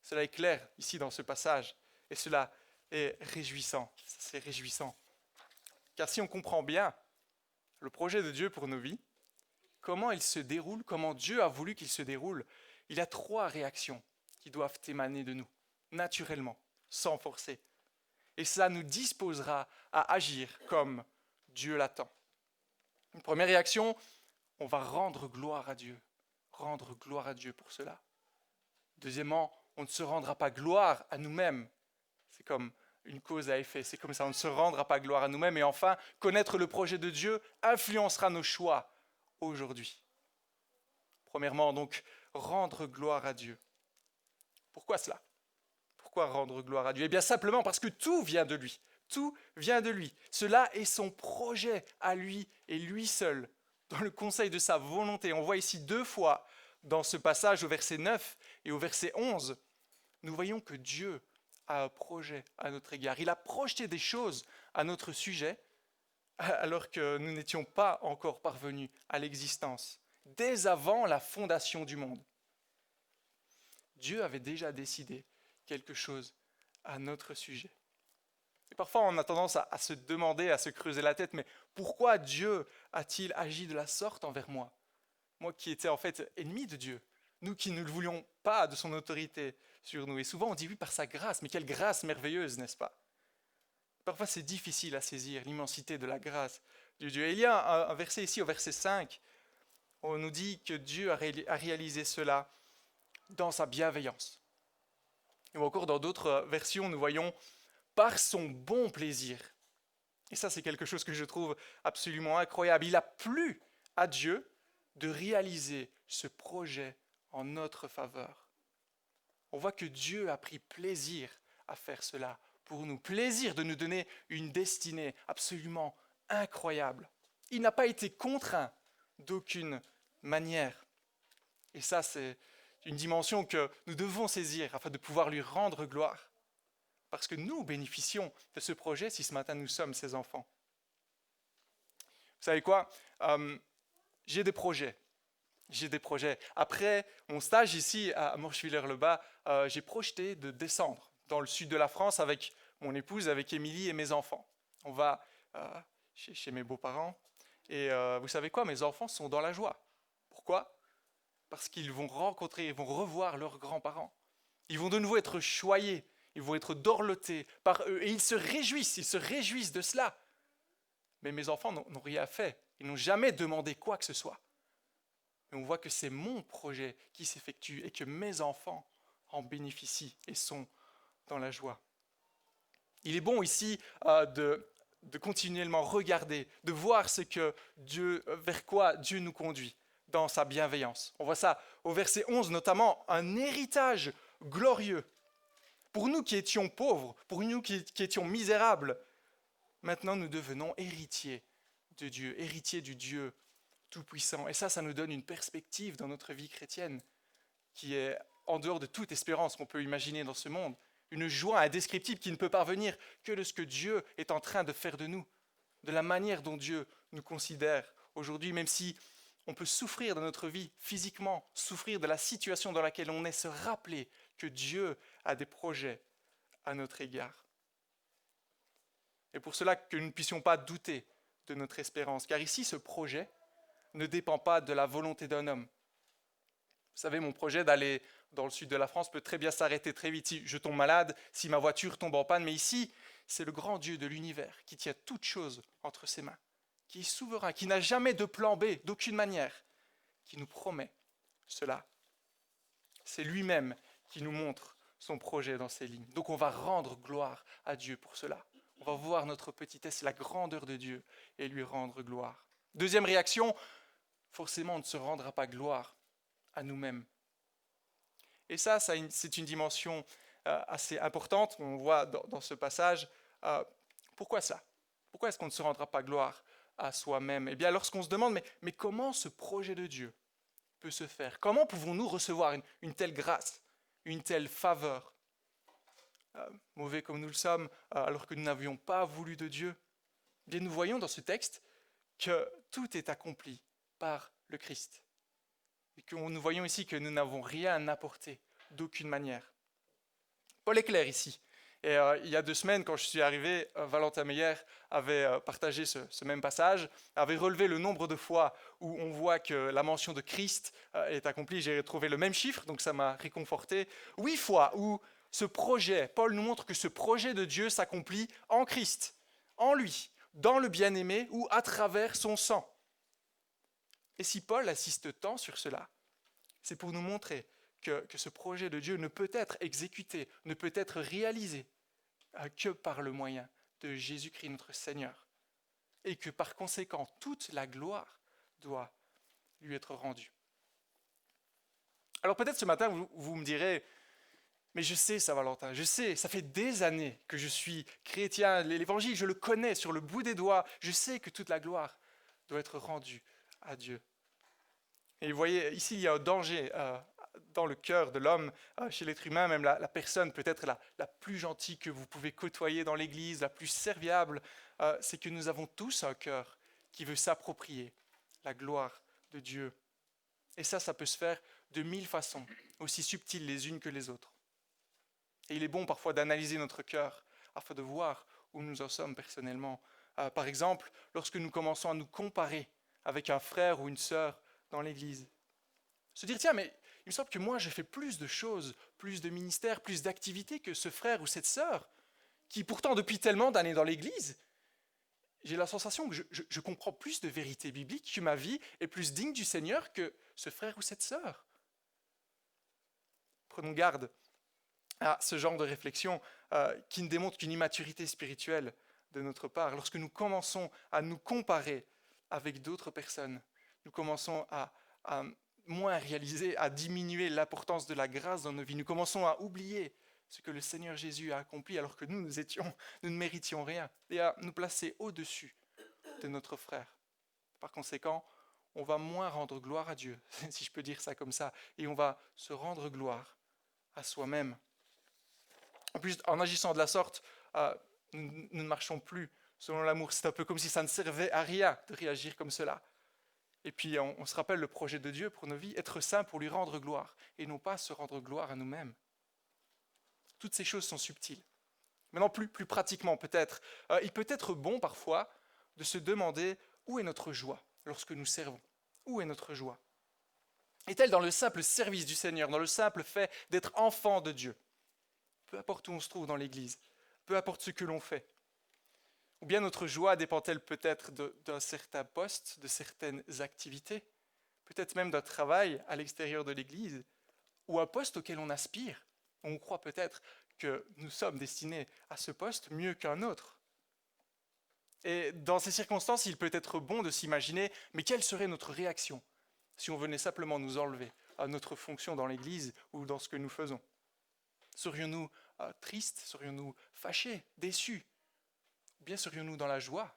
Cela est clair ici dans ce passage et cela est réjouissant. C'est réjouissant. Car si on comprend bien le projet de Dieu pour nos vies, comment il se déroule, comment Dieu a voulu qu'il se déroule, il y a 3 réactions qui doivent émaner de nous, naturellement, sans forcer. Et cela nous disposera à agir comme Dieu l'attend. Une première réaction, on va rendre gloire à Dieu. Rendre gloire à Dieu pour cela. Deuxièmement, on ne se rendra pas gloire à nous-mêmes. C'est comme une cause à effet, c'est comme ça, on ne se rendra pas gloire à nous-mêmes. Et enfin, connaître le projet de Dieu influencera nos choix aujourd'hui. Premièrement, donc, rendre gloire à Dieu. Pourquoi cela? Pourquoi rendre gloire à Dieu? Eh bien simplement parce que tout vient de lui. Tout vient de lui. Cela est son projet à lui et lui seul, dans le conseil de sa volonté. On voit ici 2 fois dans ce passage au verset 9 et au verset 11, nous voyons que Dieu a un projet à notre égard. Il a projeté des choses à notre sujet alors que nous n'étions pas encore parvenus à l'existence, dès avant la fondation du monde. Dieu avait déjà décidé quelque chose à notre sujet. Et parfois, on a tendance à se demander, à se creuser la tête, mais pourquoi Dieu a-t-il agi de la sorte envers moi? Moi qui étais en fait ennemi de Dieu, nous qui ne le voulions pas de son autorité sur nous. Et souvent, on dit oui, par sa grâce, mais quelle grâce merveilleuse, n'est-ce pas? Parfois, c'est difficile à saisir l'immensité de la grâce de Dieu. Et il y a un verset ici, au verset 5, où on nous dit que Dieu a réalisé cela dans sa bienveillance. Et encore dans d'autres versions, nous voyons par son bon plaisir. Et ça, c'est quelque chose que je trouve absolument incroyable. Il a plu à Dieu de réaliser ce projet en notre faveur. On voit que Dieu a pris plaisir à faire cela pour nous. Plaisir de nous donner une destinée absolument incroyable. Il n'a pas été contraint d'aucune manière. Et ça, c'est une dimension que nous devons saisir afin de pouvoir lui rendre gloire. Parce que nous bénéficions de ce projet si ce matin nous sommes ses enfants. Vous savez quoi? J'ai des projets. Après mon stage ici à Morschwiller-le-Bas, j'ai projeté de descendre dans le sud de la France avec mon épouse, avec Émilie et mes enfants. On va chez mes beaux-parents. Et vous savez quoi? Mes enfants sont dans la joie. Pourquoi? Parce qu'ils vont rencontrer, ils vont revoir leurs grands-parents. Ils vont de nouveau être choyés. Ils vont être dorlotés par eux et ils se réjouissent de cela. Mais mes enfants n'ont rien fait. Ils n'ont jamais demandé quoi que ce soit. Mais on voit que c'est mon projet qui s'effectue et que mes enfants en bénéficient et sont dans la joie. Il est bon ici de continuellement regarder, de voir vers quoi Dieu nous conduit dans sa bienveillance. On voit ça au verset 11 notamment, un héritage glorieux. Pour nous qui étions pauvres, pour nous qui étions misérables, maintenant nous devenons héritiers de Dieu, héritiers du Dieu Tout-Puissant. Et ça nous donne une perspective dans notre vie chrétienne qui est en dehors de toute espérance qu'on peut imaginer dans ce monde. Une joie indescriptible qui ne peut parvenir que de ce que Dieu est en train de faire de nous, de la manière dont Dieu nous considère aujourd'hui, même si on peut souffrir dans notre vie physiquement, souffrir de la situation dans laquelle on est, se rappeler que Dieu a des projets à notre égard. Et pour cela que nous ne puissions pas douter de notre espérance, car ici ce projet ne dépend pas de la volonté d'un homme. Vous savez, mon projet d'aller dans le sud de la France peut très bien s'arrêter très vite si je tombe malade, si ma voiture tombe en panne, mais ici, c'est le grand Dieu de l'univers qui tient toutes choses entre ses mains, qui est souverain, qui n'a jamais de plan B, d'aucune manière, qui nous promet cela. C'est lui-même qui nous montre son projet dans ces lignes. Donc on va rendre gloire à Dieu pour cela. On va voir notre petitesse, la grandeur de Dieu et lui rendre gloire. Deuxième réaction, forcément on ne se rendra pas gloire à nous-mêmes. Et ça c'est une dimension assez importante, on voit dans ce passage. Pourquoi ça? Pourquoi est-ce qu'on ne se rendra pas gloire à soi-même? Eh bien lorsqu'on se demande, mais comment ce projet de Dieu peut se faire? Comment pouvons-nous recevoir une telle grâce? une telle faveur. Mauvais comme nous le sommes, alors que nous n'avions pas voulu de Dieu. Bien, nous voyons dans ce texte que tout est accompli par le Christ. Et que nous voyons ici que nous n'avons rien apporté d'aucune manière. Paul est clair ici. Et il y a 2 semaines, quand je suis arrivé, Valentin Meyer avait partagé ce même passage, avait relevé le nombre de fois où on voit que la mention de Christ est accomplie. J'ai retrouvé le même chiffre, donc ça m'a réconforté. 8 fois où ce projet, Paul nous montre que ce projet de Dieu s'accomplit en Christ, en lui, dans le bien-aimé ou à travers son sang. Et si Paul insiste tant sur cela, c'est pour nous montrer que ce projet de Dieu ne peut être exécuté, ne peut être réalisé que par le moyen de Jésus-Christ notre Seigneur. Et que par conséquent, toute la gloire doit lui être rendue. Alors peut-être ce matin, vous me direz, mais je sais ça, Valentin, je sais, ça fait des années que je suis chrétien, l'évangile, je le connais sur le bout des doigts, je sais que toute la gloire doit être rendue à Dieu. Et vous voyez, ici, il y a un danger dans le cœur de l'homme, chez l'être humain, même la personne peut-être la plus gentille que vous pouvez côtoyer dans l'Église, la plus serviable, c'est que nous avons tous un cœur qui veut s'approprier la gloire de Dieu. Et ça peut se faire de 1000 façons, aussi subtiles les unes que les autres. Et il est bon parfois d'analyser notre cœur afin de voir où nous en sommes personnellement. Par exemple, lorsque nous commençons à nous comparer avec un frère ou une sœur dans l'Église. Se dire, tiens, mais il me semble que moi, j'ai fait plus de choses, plus de ministères, plus d'activités que ce frère ou cette sœur, qui pourtant, depuis tellement d'années dans l'Église, j'ai la sensation que je comprends plus de vérités bibliques, que ma vie est plus digne du Seigneur que ce frère ou cette sœur. Prenons garde à ce genre de réflexion qui ne démontre qu'une immaturité spirituelle de notre part. Lorsque nous commençons à nous comparer avec d'autres personnes, nous commençons à moins réaliser, à diminuer l'importance de la grâce dans nos vies. Nous commençons à oublier ce que le Seigneur Jésus a accompli alors que nous ne méritions rien et à nous placer au-dessus de notre frère. Par conséquent, on va moins rendre gloire à Dieu, si je peux dire ça comme ça, et on va se rendre gloire à soi-même. En plus, en agissant de la sorte, nous ne marchons plus selon l'amour. C'est un peu comme si ça ne servait à rien de réagir comme cela. Et puis on se rappelle le projet de Dieu pour nos vies, être saints pour lui rendre gloire, et non pas se rendre gloire à nous-mêmes. Toutes ces choses sont subtiles. Maintenant, plus pratiquement peut-être, il peut être bon parfois de se demander où est notre joie lorsque nous servons. Où est notre joie? Est-elle dans le simple service du Seigneur, dans le simple fait d'être enfant de Dieu? Peu importe où on se trouve dans l'Église, peu importe ce que l'on fait. Ou bien notre joie dépend-elle peut-être d'un certain poste, de certaines activités, peut-être même d'un travail à l'extérieur de l'Église, ou un poste auquel on aspire. On croit peut-être que nous sommes destinés à ce poste mieux qu'un autre. Et dans ces circonstances, il peut être bon de s'imaginer, mais quelle serait notre réaction si on venait simplement nous enlever à notre fonction dans l'Église ou dans ce que nous faisons? Serions-nous tristes? Serions-nous fâchés, déçus? Ou bien serions-nous dans la joie?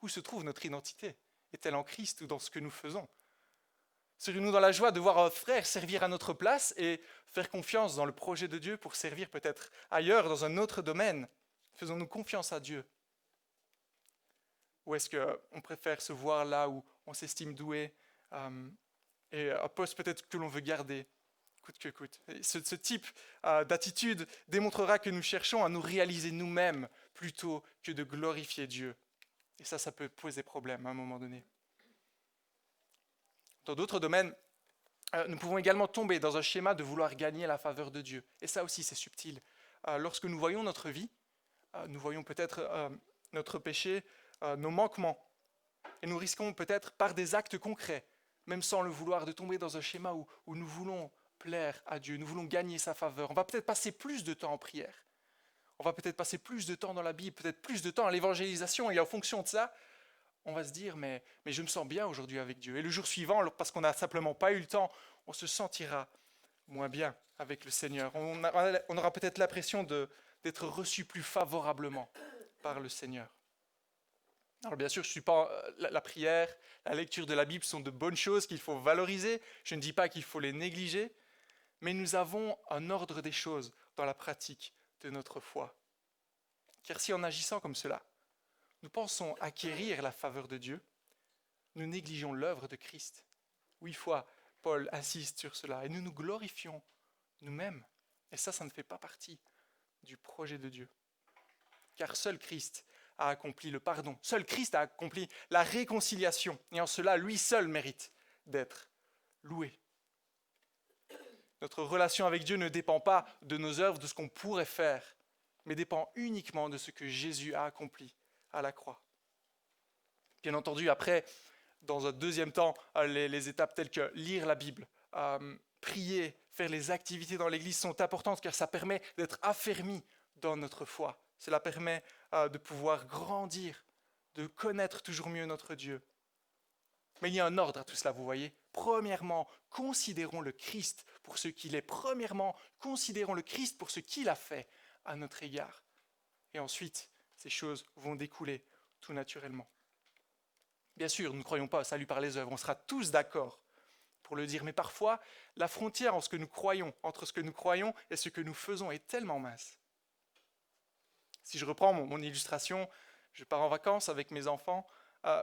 Où se trouve notre identité? Est-elle en Christ ou dans ce que nous faisons? Serions-nous dans la joie de voir un frère servir à notre place et faire confiance dans le projet de Dieu pour servir peut-être ailleurs, dans un autre domaine? Faisons-nous confiance à Dieu? Ou est-ce qu'on préfère se voir là où on s'estime doué et un poste peut-être que l'on veut garder, coûte que coûte? Ce type d'attitude démontrera que nous cherchons à nous réaliser nous-mêmes plutôt que de glorifier Dieu. Et ça peut poser problème à un moment donné. Dans d'autres domaines, nous pouvons également tomber dans un schéma de vouloir gagner la faveur de Dieu. Et ça aussi, c'est subtil. Lorsque nous voyons notre vie, nous voyons peut-être notre péché, nos manquements. Et nous risquons peut-être par des actes concrets, même sans le vouloir, de tomber dans un schéma où nous voulons plaire à Dieu, nous voulons gagner sa faveur. On va peut-être passer plus de temps en prière. On va peut-être passer plus de temps dans la Bible, peut-être plus de temps à l'évangélisation. Et en fonction de ça, on va se dire, mais je me sens bien aujourd'hui avec Dieu. Et le jour suivant, parce qu'on n'a simplement pas eu le temps, on se sentira moins bien avec le Seigneur. On aura peut-être l'impression d'être reçu plus favorablement par le Seigneur. Alors bien sûr, je suis pas, la prière, la lecture de la Bible sont de bonnes choses qu'il faut valoriser. Je ne dis pas qu'il faut les négliger. mais nous avons un ordre des choses dans la pratique de notre foi. Car si en agissant comme cela, nous pensons acquérir la faveur de Dieu, nous négligeons l'œuvre de Christ. 8 fois, Paul insiste sur cela, et nous nous glorifions nous-mêmes. Et ça ne fait pas partie du projet de Dieu. Car seul Christ a accompli le pardon, seul Christ a accompli la réconciliation, et en cela, lui seul mérite d'être loué. Notre relation avec Dieu ne dépend pas de nos œuvres, de ce qu'on pourrait faire, mais dépend uniquement de ce que Jésus a accompli à la croix. Bien entendu, après, dans un deuxième temps, les étapes telles que lire la Bible, prier, faire les activités dans l'Église sont importantes car ça permet d'être affermi dans notre foi. Cela permet de pouvoir grandir, de connaître toujours mieux notre Dieu. Mais il y a un ordre à tout cela, vous voyez. Premièrement, considérons le Christ pour ce qu'il est. Premièrement, considérons le Christ pour ce qu'il a fait à notre égard. Et ensuite, ces choses vont découler tout naturellement. Bien sûr, nous ne croyons pas au salut par les œuvres, on sera tous d'accord pour le dire, mais parfois, la frontière entre ce que nous croyons et ce que nous faisons est tellement mince. Si je reprends mon illustration, je pars en vacances avec mes enfants,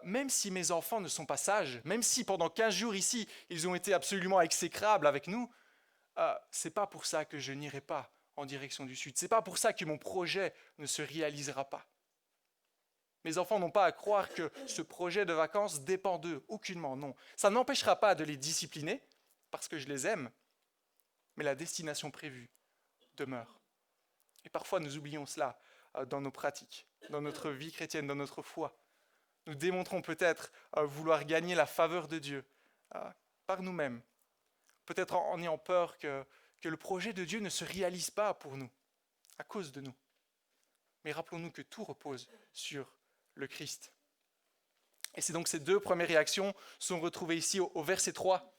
même si mes enfants ne sont pas sages, même si pendant 15 jours ici, ils ont été absolument exécrables avec nous, c'est pas pour ça que je n'irai pas en direction du sud. C'est pas pour ça que mon projet ne se réalisera pas. Mes enfants n'ont pas à croire que ce projet de vacances dépend d'eux, aucunement, non. Ça n'empêchera pas de les discipliner, parce que je les aime, mais la destination prévue demeure. Et parfois nous oublions cela dans nos pratiques, dans notre vie chrétienne, dans notre foi. Nous démontrons peut-être vouloir gagner la faveur de Dieu par nous-mêmes, peut-être en ayant peur que le projet de Dieu ne se réalise pas pour nous, à cause de nous. Mais rappelons-nous que tout repose sur le Christ. Et c'est donc ces deux premières réactions sont retrouvées ici au verset 3,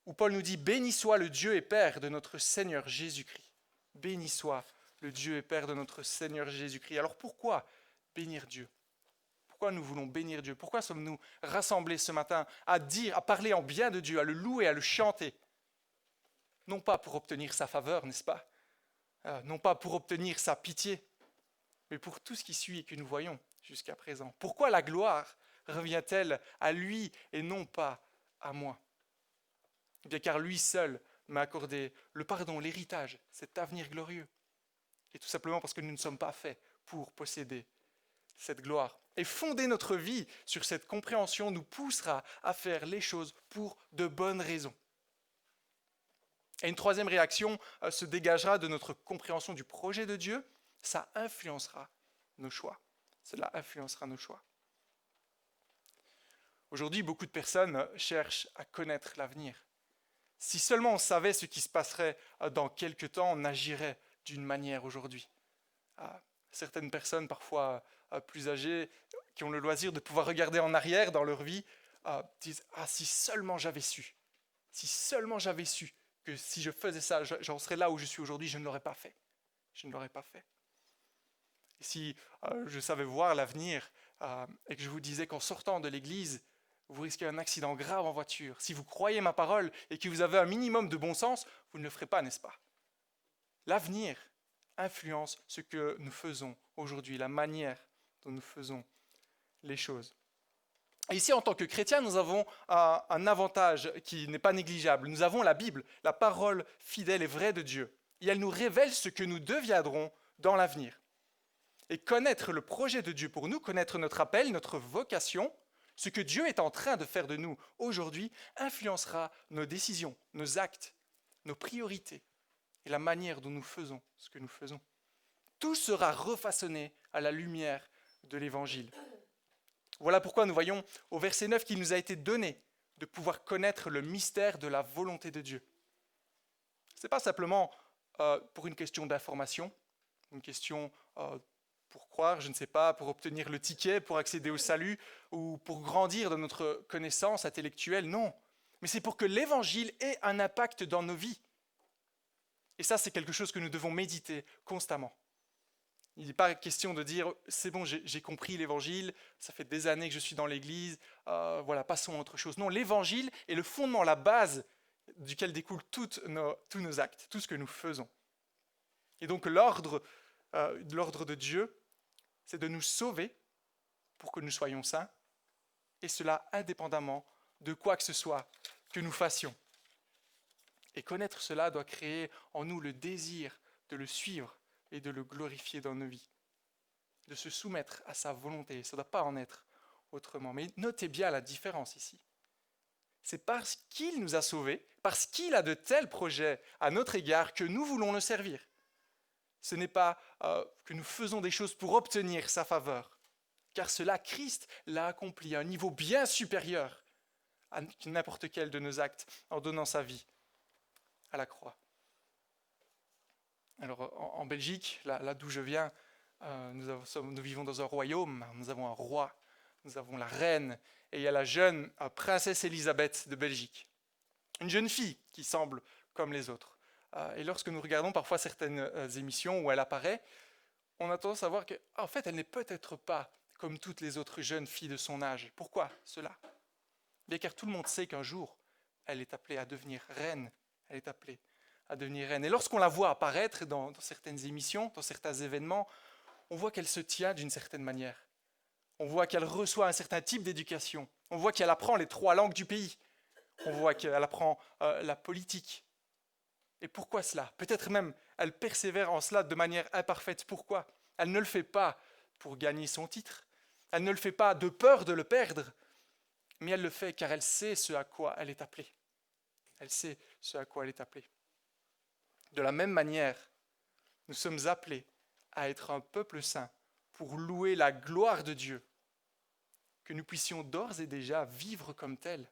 où Paul nous dit « Béni soit le Dieu et Père de notre Seigneur Jésus-Christ. » Béni soit le Dieu et Père de notre Seigneur Jésus-Christ. Alors pourquoi bénir Dieu ? Pourquoi nous voulons bénir Dieu ? Pourquoi sommes-nous rassemblés ce matin à parler en bien de Dieu, à le louer, à le chanter ? Non pas pour obtenir sa faveur, n'est-ce pas ? Non pas pour obtenir sa pitié, mais pour tout ce qui suit et que nous voyons jusqu'à présent. Pourquoi la gloire revient-elle à lui et non pas à moi ? Eh bien, car lui seul m'a accordé le pardon, l'héritage, cet avenir glorieux. Et tout simplement parce que nous ne sommes pas faits pour posséder cette gloire. Et fonder notre vie sur cette compréhension nous poussera à faire les choses pour de bonnes raisons. Et une troisième réaction se dégagera de notre compréhension du projet de Dieu. Ça influencera nos choix. Cela influencera nos choix. Aujourd'hui, beaucoup de personnes cherchent à connaître l'avenir. Si seulement on savait ce qui se passerait dans quelques temps, on agirait d'une manière aujourd'hui. Certaines personnes, parfois plus âgées, qui ont le loisir de pouvoir regarder en arrière dans leur vie, disent « Ah, si seulement j'avais su que si je faisais ça, j'en serais là où je suis aujourd'hui, je ne l'aurais pas fait. Je ne l'aurais pas fait. » Et si je savais voir l'avenir et que je vous disais qu'en sortant de l'église, vous risquez un accident grave en voiture, si vous croyez ma parole et que vous avez un minimum de bon sens, vous ne le ferez pas, n'est-ce pas ? L'avenir influence ce que nous faisons aujourd'hui, la manière dont nous faisons les choses. Et ici, en tant que chrétiens, nous avons un avantage qui n'est pas négligeable. Nous avons la Bible, la parole fidèle et vraie de Dieu. Et elle nous révèle ce que nous deviendrons dans l'avenir. Et connaître le projet de Dieu pour nous, connaître notre appel, notre vocation, ce que Dieu est en train de faire de nous aujourd'hui, influencera nos décisions, nos actes, nos priorités et la manière dont nous faisons ce que nous faisons. Tout sera refaçonné à la lumière de l'Évangile. Voilà pourquoi nous voyons au verset 9 qu'il nous a été donné de pouvoir connaître le mystère de la volonté de Dieu. Ce n'est pas simplement pour une question d'information, une question pour croire, je ne sais pas, pour obtenir le ticket, pour accéder au salut ou pour grandir dans notre connaissance intellectuelle, non. Mais c'est pour que l'Évangile ait un impact dans nos vies. Et ça, c'est quelque chose que nous devons méditer constamment. Il n'est pas question de dire « c'est bon, j'ai compris l'Évangile, ça fait des années que je suis dans l'Église, voilà, passons à autre chose ». Non, l'Évangile est le fondement, la base duquel découlent tous nos actes, tout ce que nous faisons. Et donc l'ordre de Dieu, c'est de nous sauver pour que nous soyons saints, et cela indépendamment de quoi que ce soit que nous fassions. Et connaître cela doit créer en nous le désir de le suivre et de le glorifier dans nos vies, de se soumettre à sa volonté. Ça ne doit pas en être autrement. Mais notez bien la différence ici. C'est parce qu'il nous a sauvés, parce qu'il a de tels projets à notre égard que nous voulons le servir. Ce n'est pas que nous faisons des choses pour obtenir sa faveur, car cela, Christ l'a accompli à un niveau bien supérieur à n'importe quel de nos actes en donnant sa vie à la croix. Alors en Belgique, là d'où je viens, nous vivons dans un royaume, nous avons un roi, nous avons la reine, et il y a la jeune princesse Élisabeth de Belgique. Une jeune fille qui semble comme les autres. Et lorsque nous regardons parfois certaines émissions où elle apparaît, on a tendance à voir qu'en fait, elle n'est peut-être pas comme toutes les autres jeunes filles de son âge. Pourquoi cela ? Bien car tout le monde sait qu'un jour, elle est appelée à devenir reine. Elle est appelée à devenir reine. Et lorsqu'on la voit apparaître dans certaines émissions, dans certains événements, on voit qu'elle se tient d'une certaine manière. On voit qu'elle reçoit un certain type d'éducation. On voit qu'elle apprend les 3 langues du pays. On voit qu'elle apprend la politique. Et pourquoi cela ? Peut-être même elle persévère en cela de manière imparfaite. Pourquoi ? Elle ne le fait pas pour gagner son titre. Elle ne le fait pas de peur de le perdre. Mais elle le fait car elle sait ce à quoi elle est appelée. Elle sait ce à quoi elle est appelée. De la même manière, nous sommes appelés à être un peuple saint pour louer la gloire de Dieu, que nous puissions d'ores et déjà vivre comme tel.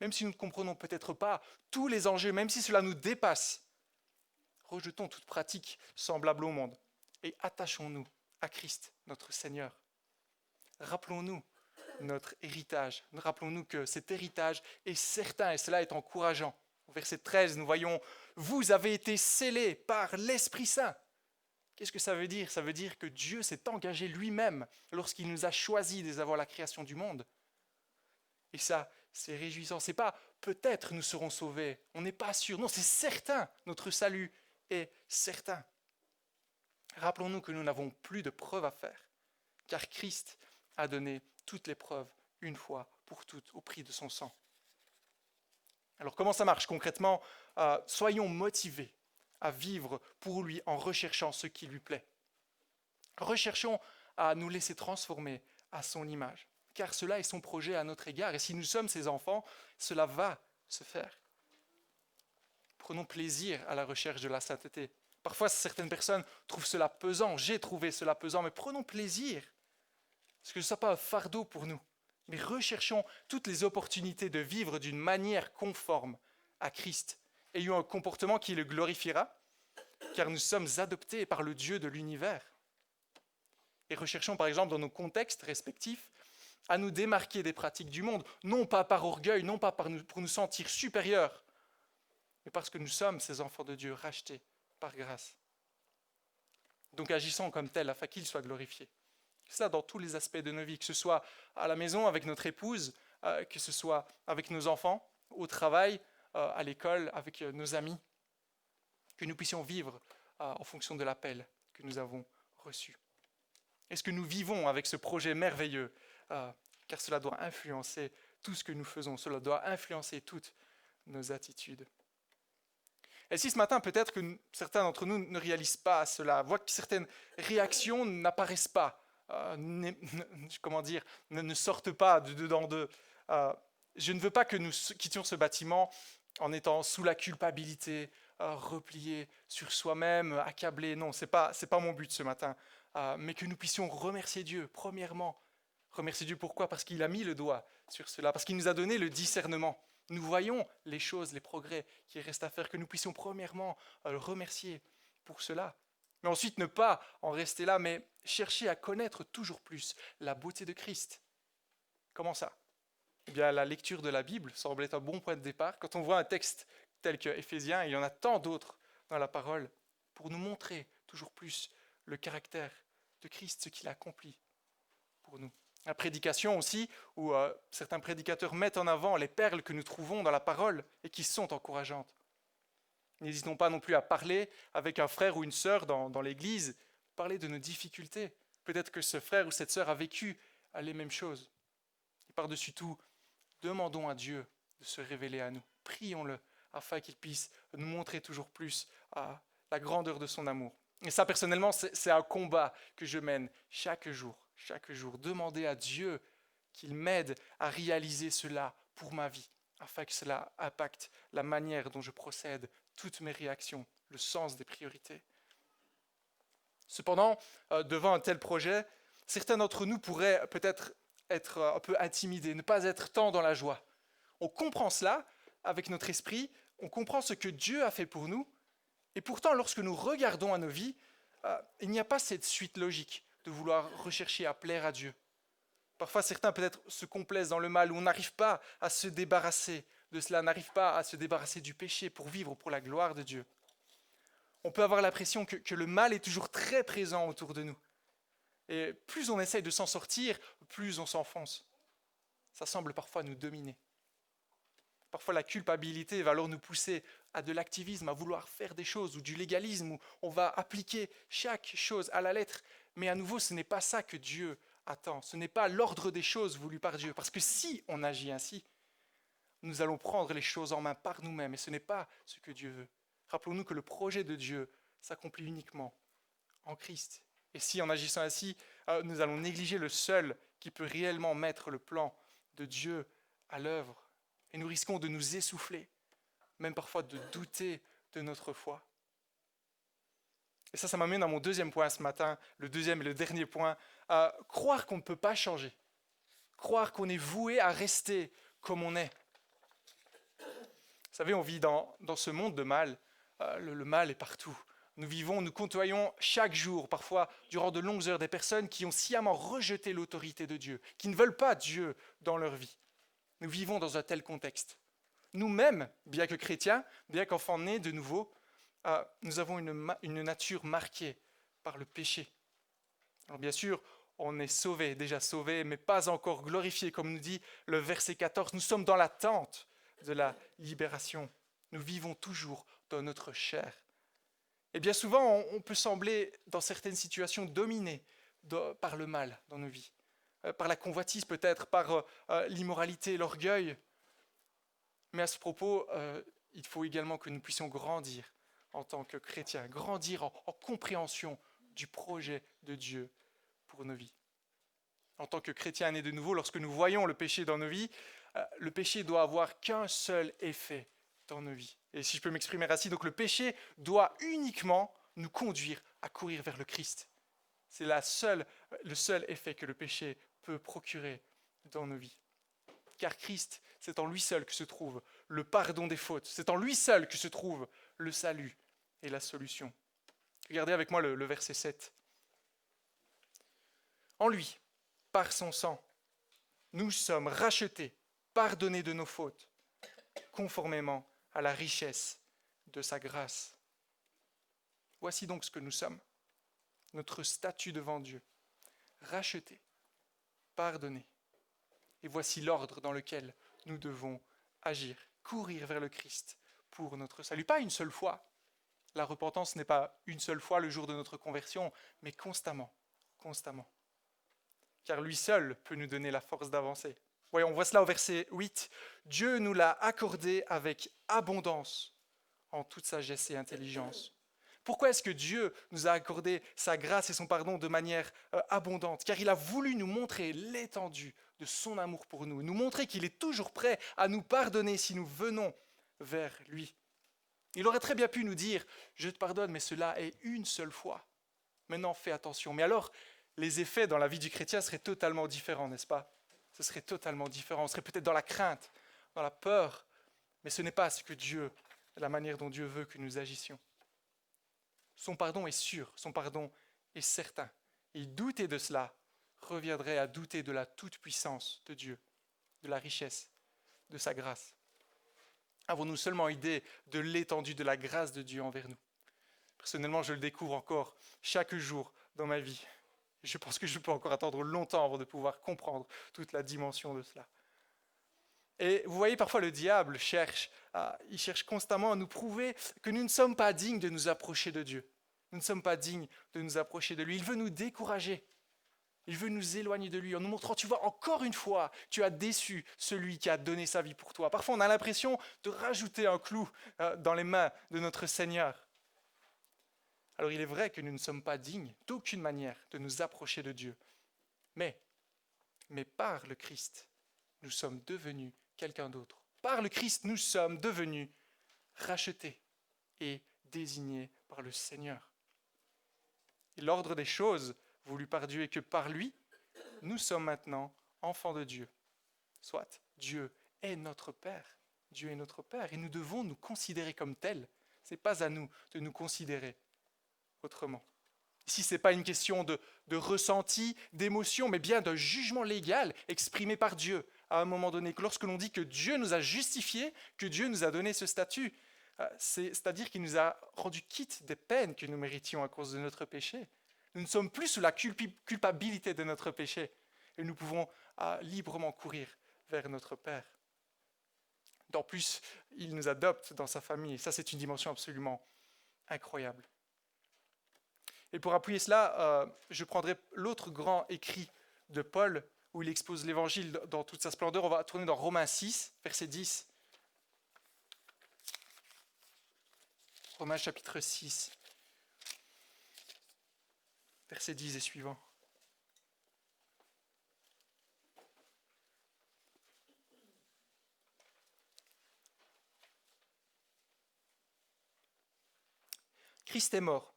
Même si nous ne comprenons peut-être pas tous les enjeux, même si cela nous dépasse, rejetons toute pratique semblable au monde et attachons-nous à Christ, notre Seigneur. Rappelons-nous notre héritage. Rappelons-nous que cet héritage est certain et cela est encourageant. Au verset 13, nous voyons « Vous avez été scellés par l'Esprit Saint ». Qu'est-ce que ça veut dire ? Ça veut dire que Dieu s'est engagé lui-même lorsqu'il nous a choisis dès avant la création du monde. Et ça, c'est réjouissant. C'est pas peut-être nous serons sauvés. On n'est pas sûr. Non, c'est certain. Notre salut est certain. Rappelons-nous que nous n'avons plus de preuves à faire, car Christ a donné toutes les preuves une fois pour toutes au prix de son sang. Alors comment ça marche concrètement ? Soyons motivés à vivre pour lui en recherchant ce qui lui plaît. Recherchons à nous laisser transformer à son image, car cela est son projet à notre égard. Et si nous sommes ses enfants, cela va se faire. Prenons plaisir à la recherche de la sainteté. Parfois, certaines personnes trouvent cela pesant. J'ai trouvé cela pesant, mais prenons plaisir. Parce que ce ne soit pas un fardeau pour nous. Mais recherchons toutes les opportunités de vivre d'une manière conforme à Christ. Ayons un comportement qui le glorifiera, car nous sommes adoptés par le Dieu de l'univers. Et recherchons par exemple dans nos contextes respectifs à nous démarquer des pratiques du monde, non pas par orgueil, non pas pour nous sentir supérieurs, mais parce que nous sommes ces enfants de Dieu rachetés par grâce. Donc agissons comme tels afin qu'il soit glorifié. Ça dans tous les aspects de nos vies, que ce soit à la maison avec notre épouse, que ce soit avec nos enfants, au travail, à l'école, avec nos amis, que nous puissions vivre en fonction de l'appel que nous avons reçu. Est-ce que nous vivons avec ce projet merveilleux, car cela doit influencer tout ce que nous faisons, cela doit influencer toutes nos attitudes. Et si ce matin, peut-être que certains d'entre nous ne réalisent pas cela, voient que certaines réactions n'apparaissent pas, ne sortent pas de dedans d'eux. Je ne veux pas que nous quittions ce bâtiment en étant sous la culpabilité, repliés sur soi-même, accablés. Non, c'est pas mon but ce matin. Mais que nous puissions remercier Dieu, premièrement. Remercier Dieu pourquoi ? Parce qu'il a mis le doigt sur cela, parce qu'il nous a donné le discernement. Nous voyons les choses, les progrès qui restent à faire, que nous puissions premièrement le remercier pour cela. Mais ensuite, ne pas en rester là, mais chercher à connaître toujours plus la beauté de Christ. Comment ça ? Eh bien, la lecture de la Bible semble être un bon point de départ. Quand on voit un texte tel que Éphésiens, il y en a tant d'autres dans la parole, pour nous montrer toujours plus le caractère de Christ, ce qu'il a accompli pour nous. La prédication aussi, où certains prédicateurs mettent en avant les perles que nous trouvons dans la parole et qui sont encourageantes. N'hésitons pas non plus à parler avec un frère ou une sœur dans l'église, parler de nos difficultés. Peut-être que ce frère ou cette sœur a vécu les mêmes choses. Et par-dessus tout, demandons à Dieu de se révéler à nous. Prions-le afin qu'il puisse nous montrer toujours plus la grandeur de son amour. Et ça, personnellement, c'est un combat que je mène chaque jour. Chaque jour, demander à Dieu qu'il m'aide à réaliser cela pour ma vie, afin que cela impacte la manière dont je procède, toutes mes réactions, le sens des priorités. Cependant, devant un tel projet, certains d'entre nous pourraient peut-être être un peu intimidés, ne pas être tant dans la joie. On comprend cela avec notre esprit, on comprend ce que Dieu a fait pour nous, et pourtant, lorsque nous regardons à nos vies, il n'y a pas cette suite logique de vouloir rechercher à plaire à Dieu. Parfois, certains peut-être se complaisent dans le mal, ou on n'arrive pas à se débarrasser de cela, n'arrive pas à se débarrasser du péché pour vivre pour la gloire de Dieu. On peut avoir l'impression que le mal est toujours très présent autour de nous. Et plus on essaye de s'en sortir, plus on s'enfonce. Ça semble parfois nous dominer. Parfois la culpabilité va alors nous pousser à de l'activisme, à vouloir faire des choses, ou du légalisme, où on va appliquer chaque chose à la lettre. Mais à nouveau, ce n'est pas ça que Dieu attend. Ce n'est pas l'ordre des choses voulu par Dieu. Parce que si on agit ainsi, nous allons prendre les choses en main par nous-mêmes. Et ce n'est pas ce que Dieu veut. Rappelons-nous que le projet de Dieu s'accomplit uniquement en Christ. Et si en agissant ainsi, nous allons négliger le seul qui peut réellement mettre le plan de Dieu à l'œuvre, et nous risquons de nous essouffler, même parfois de douter de notre foi. Et ça m'amène à mon deuxième point ce matin, le deuxième et le dernier point, croire qu'on ne peut pas changer, croire qu'on est voué à rester comme on est. Vous savez, on vit dans ce monde de mal, le mal est partout. Nous côtoyons chaque jour, parfois durant de longues heures, des personnes qui ont sciemment rejeté l'autorité de Dieu, qui ne veulent pas Dieu dans leur vie. Nous vivons dans un tel contexte. Nous-mêmes, bien que chrétiens, bien qu'enfants nés de nouveau, nous avons une nature marquée par le péché. Alors bien sûr, on est sauvés, déjà sauvés, mais pas encore glorifiés, comme nous dit le verset 14. Nous sommes dans l'attente de la libération. Nous vivons toujours dans notre chair. Et bien souvent, on peut sembler, dans certaines situations, dominé par le mal dans nos vies. Par la convoitise peut-être, par l'immoralité, l'orgueil. Mais à ce propos, il faut également que nous puissions grandir en tant que chrétiens, grandir en compréhension du projet de Dieu pour nos vies. En tant que chrétiens nés de nouveau, lorsque nous voyons le péché dans nos vies, le péché doit avoir qu'un seul effet dans nos vies. Et si je peux m'exprimer ainsi, donc le péché doit uniquement nous conduire à courir vers le Christ. C'est le seul effet que le péché peut procurer dans nos vies. Car Christ, c'est en lui seul que se trouve le pardon des fautes. C'est en lui seul que se trouve le salut et la solution. Regardez avec moi le verset 7. En lui, par son sang, nous sommes rachetés, pardonnés de nos fautes, conformément à la richesse de sa grâce. Voici donc ce que nous sommes, notre statut devant Dieu, rachetés, pardonnés. Et voici l'ordre dans lequel nous devons agir, courir vers le Christ pour notre salut. Pas une seule fois. La repentance n'est pas une seule fois le jour de notre conversion, mais constamment, constamment. Car lui seul peut nous donner la force d'avancer. Voyons, on voit cela au verset 8. Dieu nous l'a accordé avec abondance, en toute sagesse et intelligence. Pourquoi est-ce que Dieu nous a accordé sa grâce et son pardon de manière abondante? Car il a voulu nous montrer l'étendue de son amour pour nous, nous montrer qu'il est toujours prêt à nous pardonner si nous venons vers lui. Il aurait très bien pu nous dire « Je te pardonne, mais cela est une seule fois. Maintenant, fais attention. » Mais alors, les effets dans la vie du chrétien seraient totalement différents, n'est-ce pas? Ce serait totalement différent. On serait peut-être dans la crainte, dans la peur, mais ce n'est pas ce que Dieu, la manière dont Dieu veut que nous agissions. Son pardon est sûr, son pardon est certain. Et douter de cela reviendrait à douter de la toute-puissance de Dieu, de la richesse, de sa grâce. Avons-nous seulement idée de l'étendue de la grâce de Dieu envers nous? Personnellement, je le découvre encore chaque jour dans ma vie. Je pense que je peux encore attendre longtemps avant de pouvoir comprendre toute la dimension de cela. Et vous voyez, parfois le diable il cherche constamment à nous prouver que nous ne sommes pas dignes de nous approcher de Dieu. Nous ne sommes pas dignes de nous approcher de lui. Il veut nous décourager. Il veut nous éloigner de lui en nous montrant, tu vois, encore une fois, tu as déçu celui qui a donné sa vie pour toi. Parfois, on a l'impression de rajouter un clou dans les mains de notre Seigneur. Alors, il est vrai que nous ne sommes pas dignes d'aucune manière de nous approcher de Dieu. Mais par le Christ, nous sommes devenus quelqu'un d'autre. Par le Christ, nous sommes devenus rachetés et désignés par le Seigneur. Et l'ordre des choses voulu par Dieu est que par lui, nous sommes maintenant enfants de Dieu. Soit Dieu est notre Père. Dieu est notre Père et nous devons nous considérer comme tels. Ce n'est pas à nous de nous considérer autrement. Ici, ce n'est pas une question de ressenti, d'émotion, mais bien d'un jugement légal exprimé par Dieu à un moment donné. Lorsque l'on dit que Dieu nous a justifiés, que Dieu nous a donné ce statut, c'est-à-dire qu'il nous a rendu quitte des peines que nous méritions à cause de notre péché. Nous ne sommes plus sous la culpabilité de notre péché et nous pouvons librement courir vers notre Père. En plus, il nous adopte dans sa famille et ça, c'est une dimension absolument incroyable. Et pour appuyer cela, je prendrai l'autre grand écrit de Paul où il expose l'évangile dans toute sa splendeur. On va tourner dans Romains 6, verset 10. Romains chapitre 6, verset 10 et suivant. Christ est mort.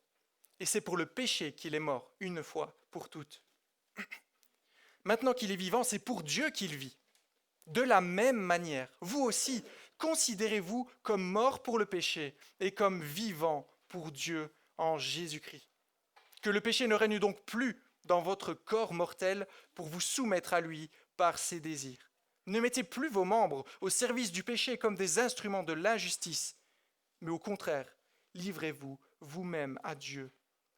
Et c'est pour le péché qu'il est mort, une fois pour toutes. Maintenant qu'il est vivant, c'est pour Dieu qu'il vit. De la même manière, vous aussi, considérez-vous comme mort pour le péché et comme vivant pour Dieu en Jésus-Christ. Que le péché ne règne donc plus dans votre corps mortel pour vous soumettre à lui par ses désirs. Ne mettez plus vos membres au service du péché comme des instruments de l'injustice, mais au contraire, livrez-vous vous-même à Dieu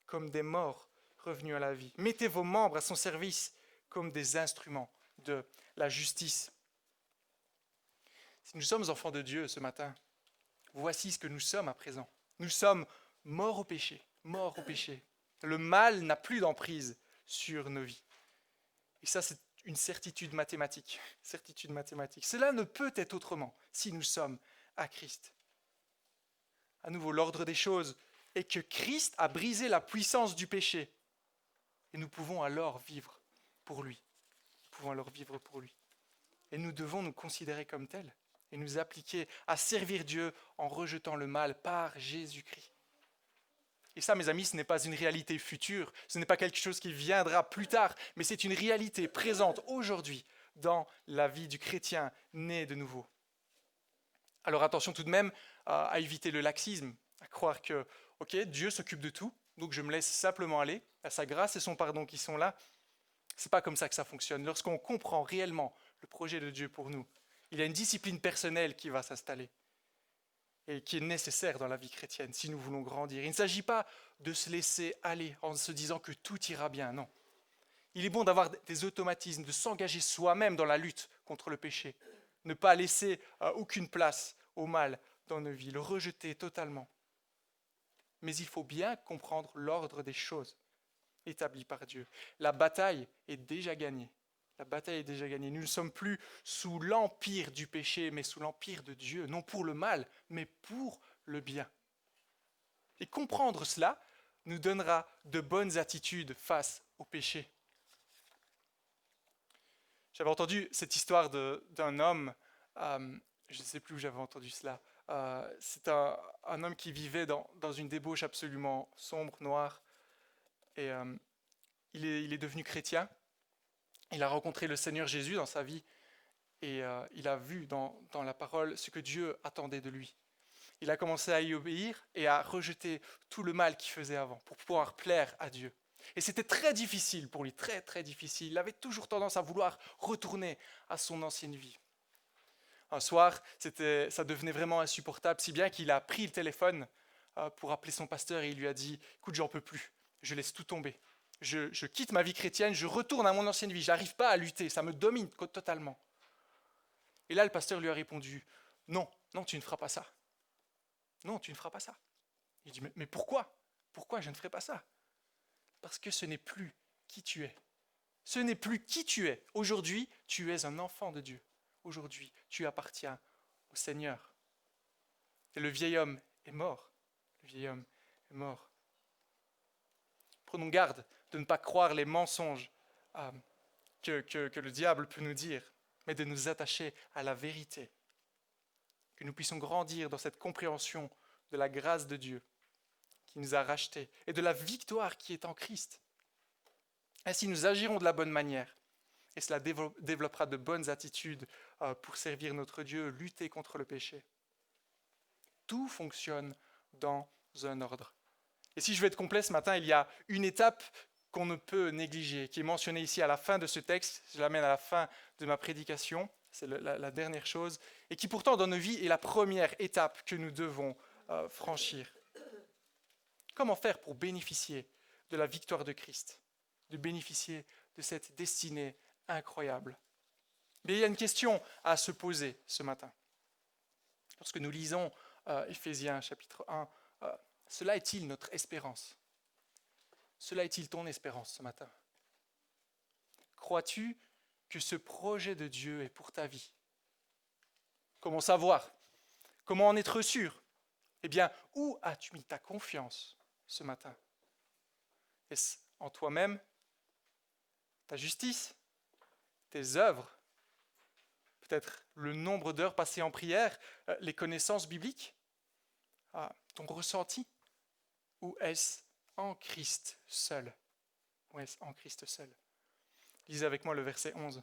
comme des morts revenus à la vie. Mettez vos membres à son service comme des instruments de la justice. Si nous sommes enfants de Dieu ce matin, voici ce que nous sommes à présent. Nous sommes morts au péché, morts au péché. Le mal n'a plus d'emprise sur nos vies. Et ça, c'est une certitude mathématique. Certitude mathématique. Cela ne peut être autrement si nous sommes à Christ. À nouveau, l'ordre des choses est que Christ a brisé la puissance du péché. Et nous pouvons alors vivre pour lui. Nous pouvons alors vivre pour lui. Et nous devons nous considérer comme tels et nous appliquer à servir Dieu en rejetant le mal par Jésus-Christ. Et ça, mes amis, ce n'est pas une réalité future, ce n'est pas quelque chose qui viendra plus tard, mais c'est une réalité présente aujourd'hui dans la vie du chrétien né de nouveau. Alors attention tout de même à éviter le laxisme, à croire que Dieu s'occupe de tout, donc je me laisse simplement aller à sa grâce et son pardon qui sont là. Ce n'est pas comme ça que ça fonctionne. Lorsqu'on comprend réellement le projet de Dieu pour nous, il y a une discipline personnelle qui va s'installer et qui est nécessaire dans la vie chrétienne si nous voulons grandir. Il ne s'agit pas de se laisser aller en se disant que tout ira bien, non. Il est bon d'avoir des automatismes, de s'engager soi-même dans la lutte contre le péché, ne pas laisser aucune place au mal dans nos vies, le rejeter totalement. Mais il faut bien comprendre l'ordre des choses établi par Dieu. La bataille est déjà gagnée. La bataille est déjà gagnée. Nous ne sommes plus sous l'empire du péché, mais sous l'empire de Dieu, non pour le mal, mais pour le bien. Et comprendre cela nous donnera de bonnes attitudes face au péché. J'avais entendu cette histoire d'un homme, je ne sais plus où j'avais entendu cela. C'est un homme qui vivait dans une débauche absolument sombre, noire. Et il est devenu chrétien. Il a rencontré le Seigneur Jésus dans sa vie. Et il a vu dans la parole ce que Dieu attendait de lui. Il a commencé à y obéir et à rejeter tout le mal qu'il faisait avant pour pouvoir plaire à Dieu. Et c'était très difficile pour lui, très très difficile. Il avait toujours tendance à vouloir retourner à son ancienne vie. Un soir, ça devenait vraiment insupportable, si bien qu'il a pris le téléphone pour appeler son pasteur et il lui a dit « Écoute, j'en peux plus, je laisse tout tomber. je quitte ma vie chrétienne, je retourne à mon ancienne vie, je n'arrive pas à lutter, ça me domine totalement. Et là, le pasteur lui a répondu, non, non, tu ne feras pas ça. Non, tu ne feras pas ça. Il dit, mais pourquoi? Pourquoi je ne ferai pas ça? Parce que ce n'est plus qui tu es. Ce n'est plus qui tu es. Aujourd'hui, tu es un enfant de Dieu. Aujourd'hui, tu appartiens au Seigneur. Et le vieil homme est mort. Le vieil homme est mort. Prenons garde de ne pas croire les mensonges que le diable peut nous dire, mais de nous attacher à la vérité. Que nous puissions grandir dans cette compréhension de la grâce de Dieu qui nous a rachetés et de la victoire qui est en Christ. Ainsi, nous agirons de la bonne manière et cela développera de bonnes attitudes pour servir notre Dieu, lutter contre le péché. Tout fonctionne dans un ordre. Et si je vais être complet ce matin, il y a une étape qu'on ne peut négliger, qui est mentionnée ici à la fin de ce texte. Je l'amène à la fin de ma prédication, c'est la dernière chose, et qui pourtant dans nos vies est la première étape que nous devons franchir. Comment faire pour bénéficier de la victoire de Christ, de bénéficier de cette destinée incroyable? Mais il y a une question à se poser ce matin. Lorsque nous lisons Éphésiens chapitre 1, cela est-il notre espérance? Cela est-il ton espérance ce matin? Crois-tu que ce projet de Dieu est pour ta vie? Comment savoir? Comment en être sûr? Eh bien, où as-tu mis ta confiance ce matin? Est-ce en toi-même, ta justice, tes œuvres, peut-être le nombre d'heures passées en prière, les connaissances bibliques, ton ressenti? Ou est-ce en Christ seul? Ou est-ce en Christ seul? Lisez avec moi le verset 11.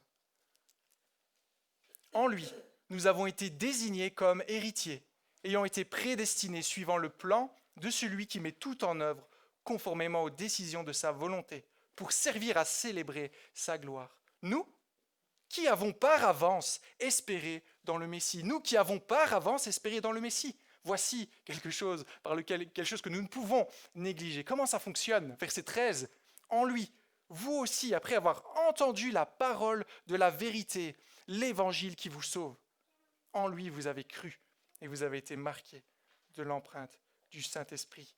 En lui, nous avons été désignés comme héritiers, ayant été prédestinés suivant le plan de celui qui met tout en œuvre conformément aux décisions de sa volonté, pour servir à célébrer sa gloire. Nous, qui avons par avance espéré dans le Messie, nous qui avons par avance espéré dans le Messie, voici quelque chose que nous ne pouvons négliger. Comment ça fonctionne? Verset 13. En lui, vous aussi, après avoir entendu la parole de la vérité, l'évangile qui vous sauve, en lui vous avez cru et vous avez été marqués de l'empreinte du Saint-Esprit.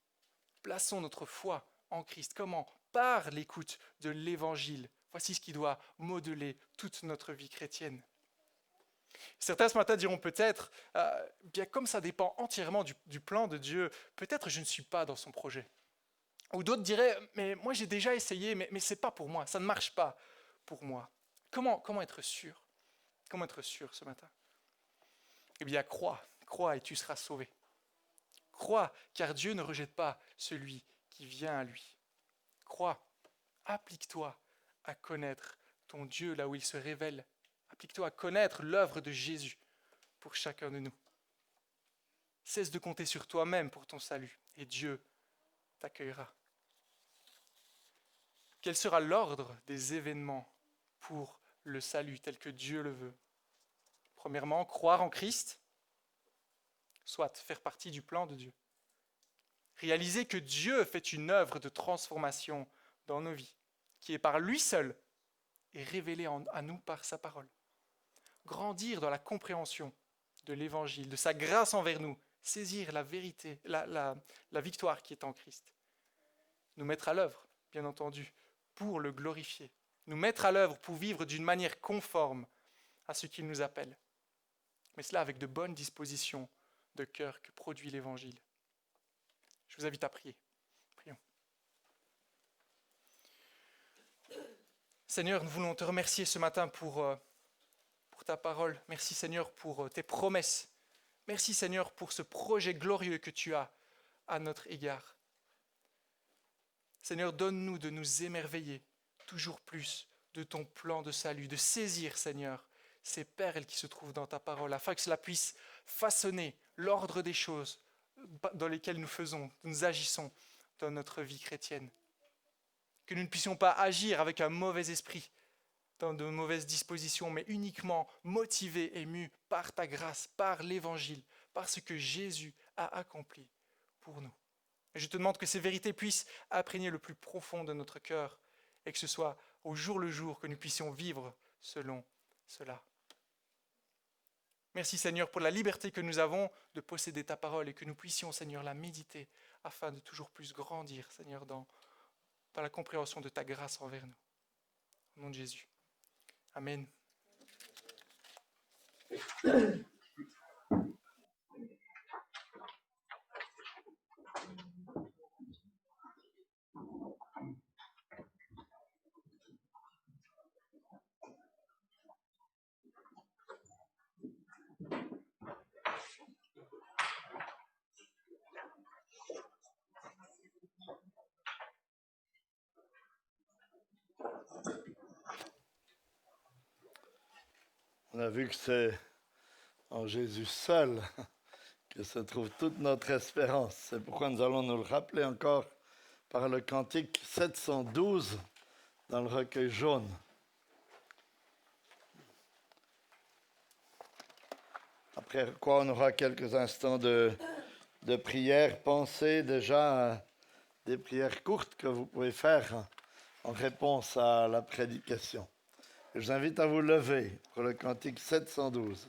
Plaçons notre foi en Christ. Comment? Par l'écoute de l'évangile. Voici ce qui doit modeler toute notre vie chrétienne. Certains ce matin diront peut-être, bien comme ça dépend entièrement du plan de Dieu, peut-être je ne suis pas dans son projet. Ou d'autres diraient, mais moi j'ai déjà essayé, mais ce n'est pas pour moi, ça ne marche pas pour moi. Comment être sûr? Comment être sûr ce matin? Eh bien crois et tu seras sauvé. Crois, car Dieu ne rejette pas celui qui vient à lui. Crois, applique-toi à connaître ton Dieu là où il se révèle. Applique-toi à connaître l'œuvre de Jésus pour chacun de nous. Cesse de compter sur toi-même pour ton salut et Dieu t'accueillera. Quel sera l'ordre des événements pour le salut tel que Dieu le veut? Premièrement, croire en Christ, soit faire partie du plan de Dieu. Réaliser que Dieu fait une œuvre de transformation dans nos vies, qui est par lui seul et révélée à nous par sa parole. Grandir dans la compréhension de l'évangile, de sa grâce envers nous, saisir la vérité, la victoire qui est en Christ. Nous mettre à l'œuvre, bien entendu, pour le glorifier. Nous mettre à l'œuvre pour vivre d'une manière conforme à ce qu'il nous appelle. Mais cela avec de bonnes dispositions de cœur que produit l'évangile. Je vous invite à prier. Prions. Seigneur, nous voulons te remercier ce matin pour ta parole. Merci Seigneur pour tes promesses. Merci Seigneur pour ce projet glorieux que tu as à notre égard. Seigneur, donne-nous de nous émerveiller toujours plus de ton plan de salut, de saisir Seigneur ces perles qui se trouvent dans ta parole, afin que cela puisse façonner l'ordre des choses dans lesquelles nous agissons dans notre vie chrétienne. Que nous ne puissions pas agir avec un mauvais esprit, dans de mauvaises dispositions, mais uniquement motivés et mus par ta grâce, par l'évangile, par ce que Jésus a accompli pour nous. Et je te demande que ces vérités puissent imprégner le plus profond de notre cœur et que ce soit au jour le jour que nous puissions vivre selon cela. Merci Seigneur pour la liberté que nous avons de posséder ta parole et que nous puissions, Seigneur, la méditer afin de toujours plus grandir, Seigneur, dans la compréhension de ta grâce envers nous. Au nom de Jésus. Amen. On a vu que c'est en Jésus seul que se trouve toute notre espérance. C'est pourquoi nous allons nous le rappeler encore par le cantique 712 dans le recueil jaune. Après quoi, on aura quelques instants de prière. Pensez déjà à des prières courtes que vous pouvez faire en réponse à la prédication. Je vous invite à vous lever pour le cantique 712.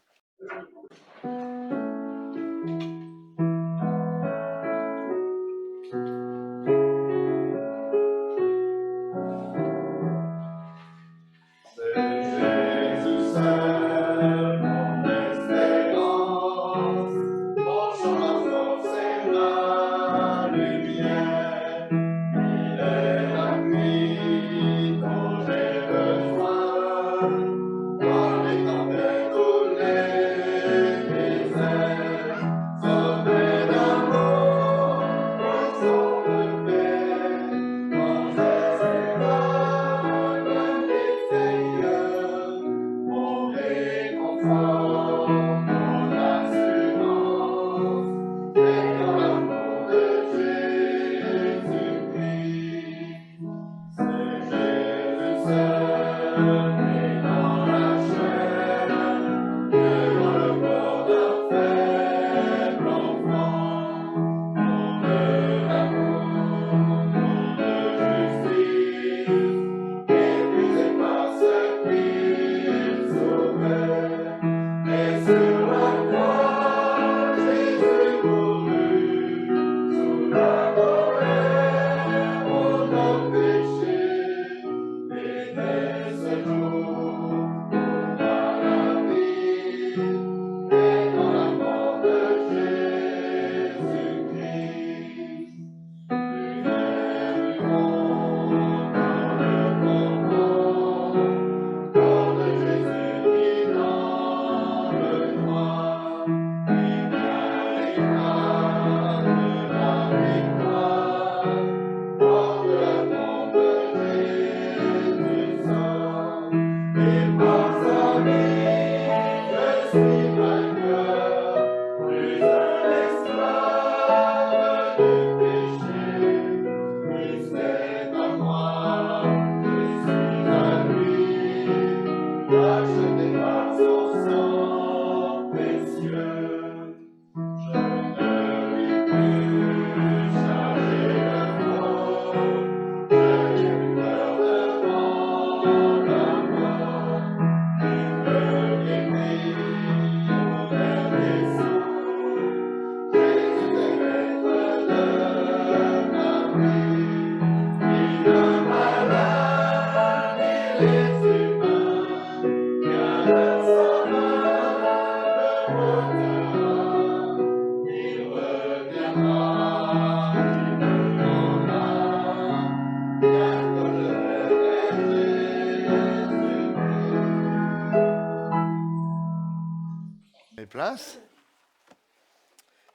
Place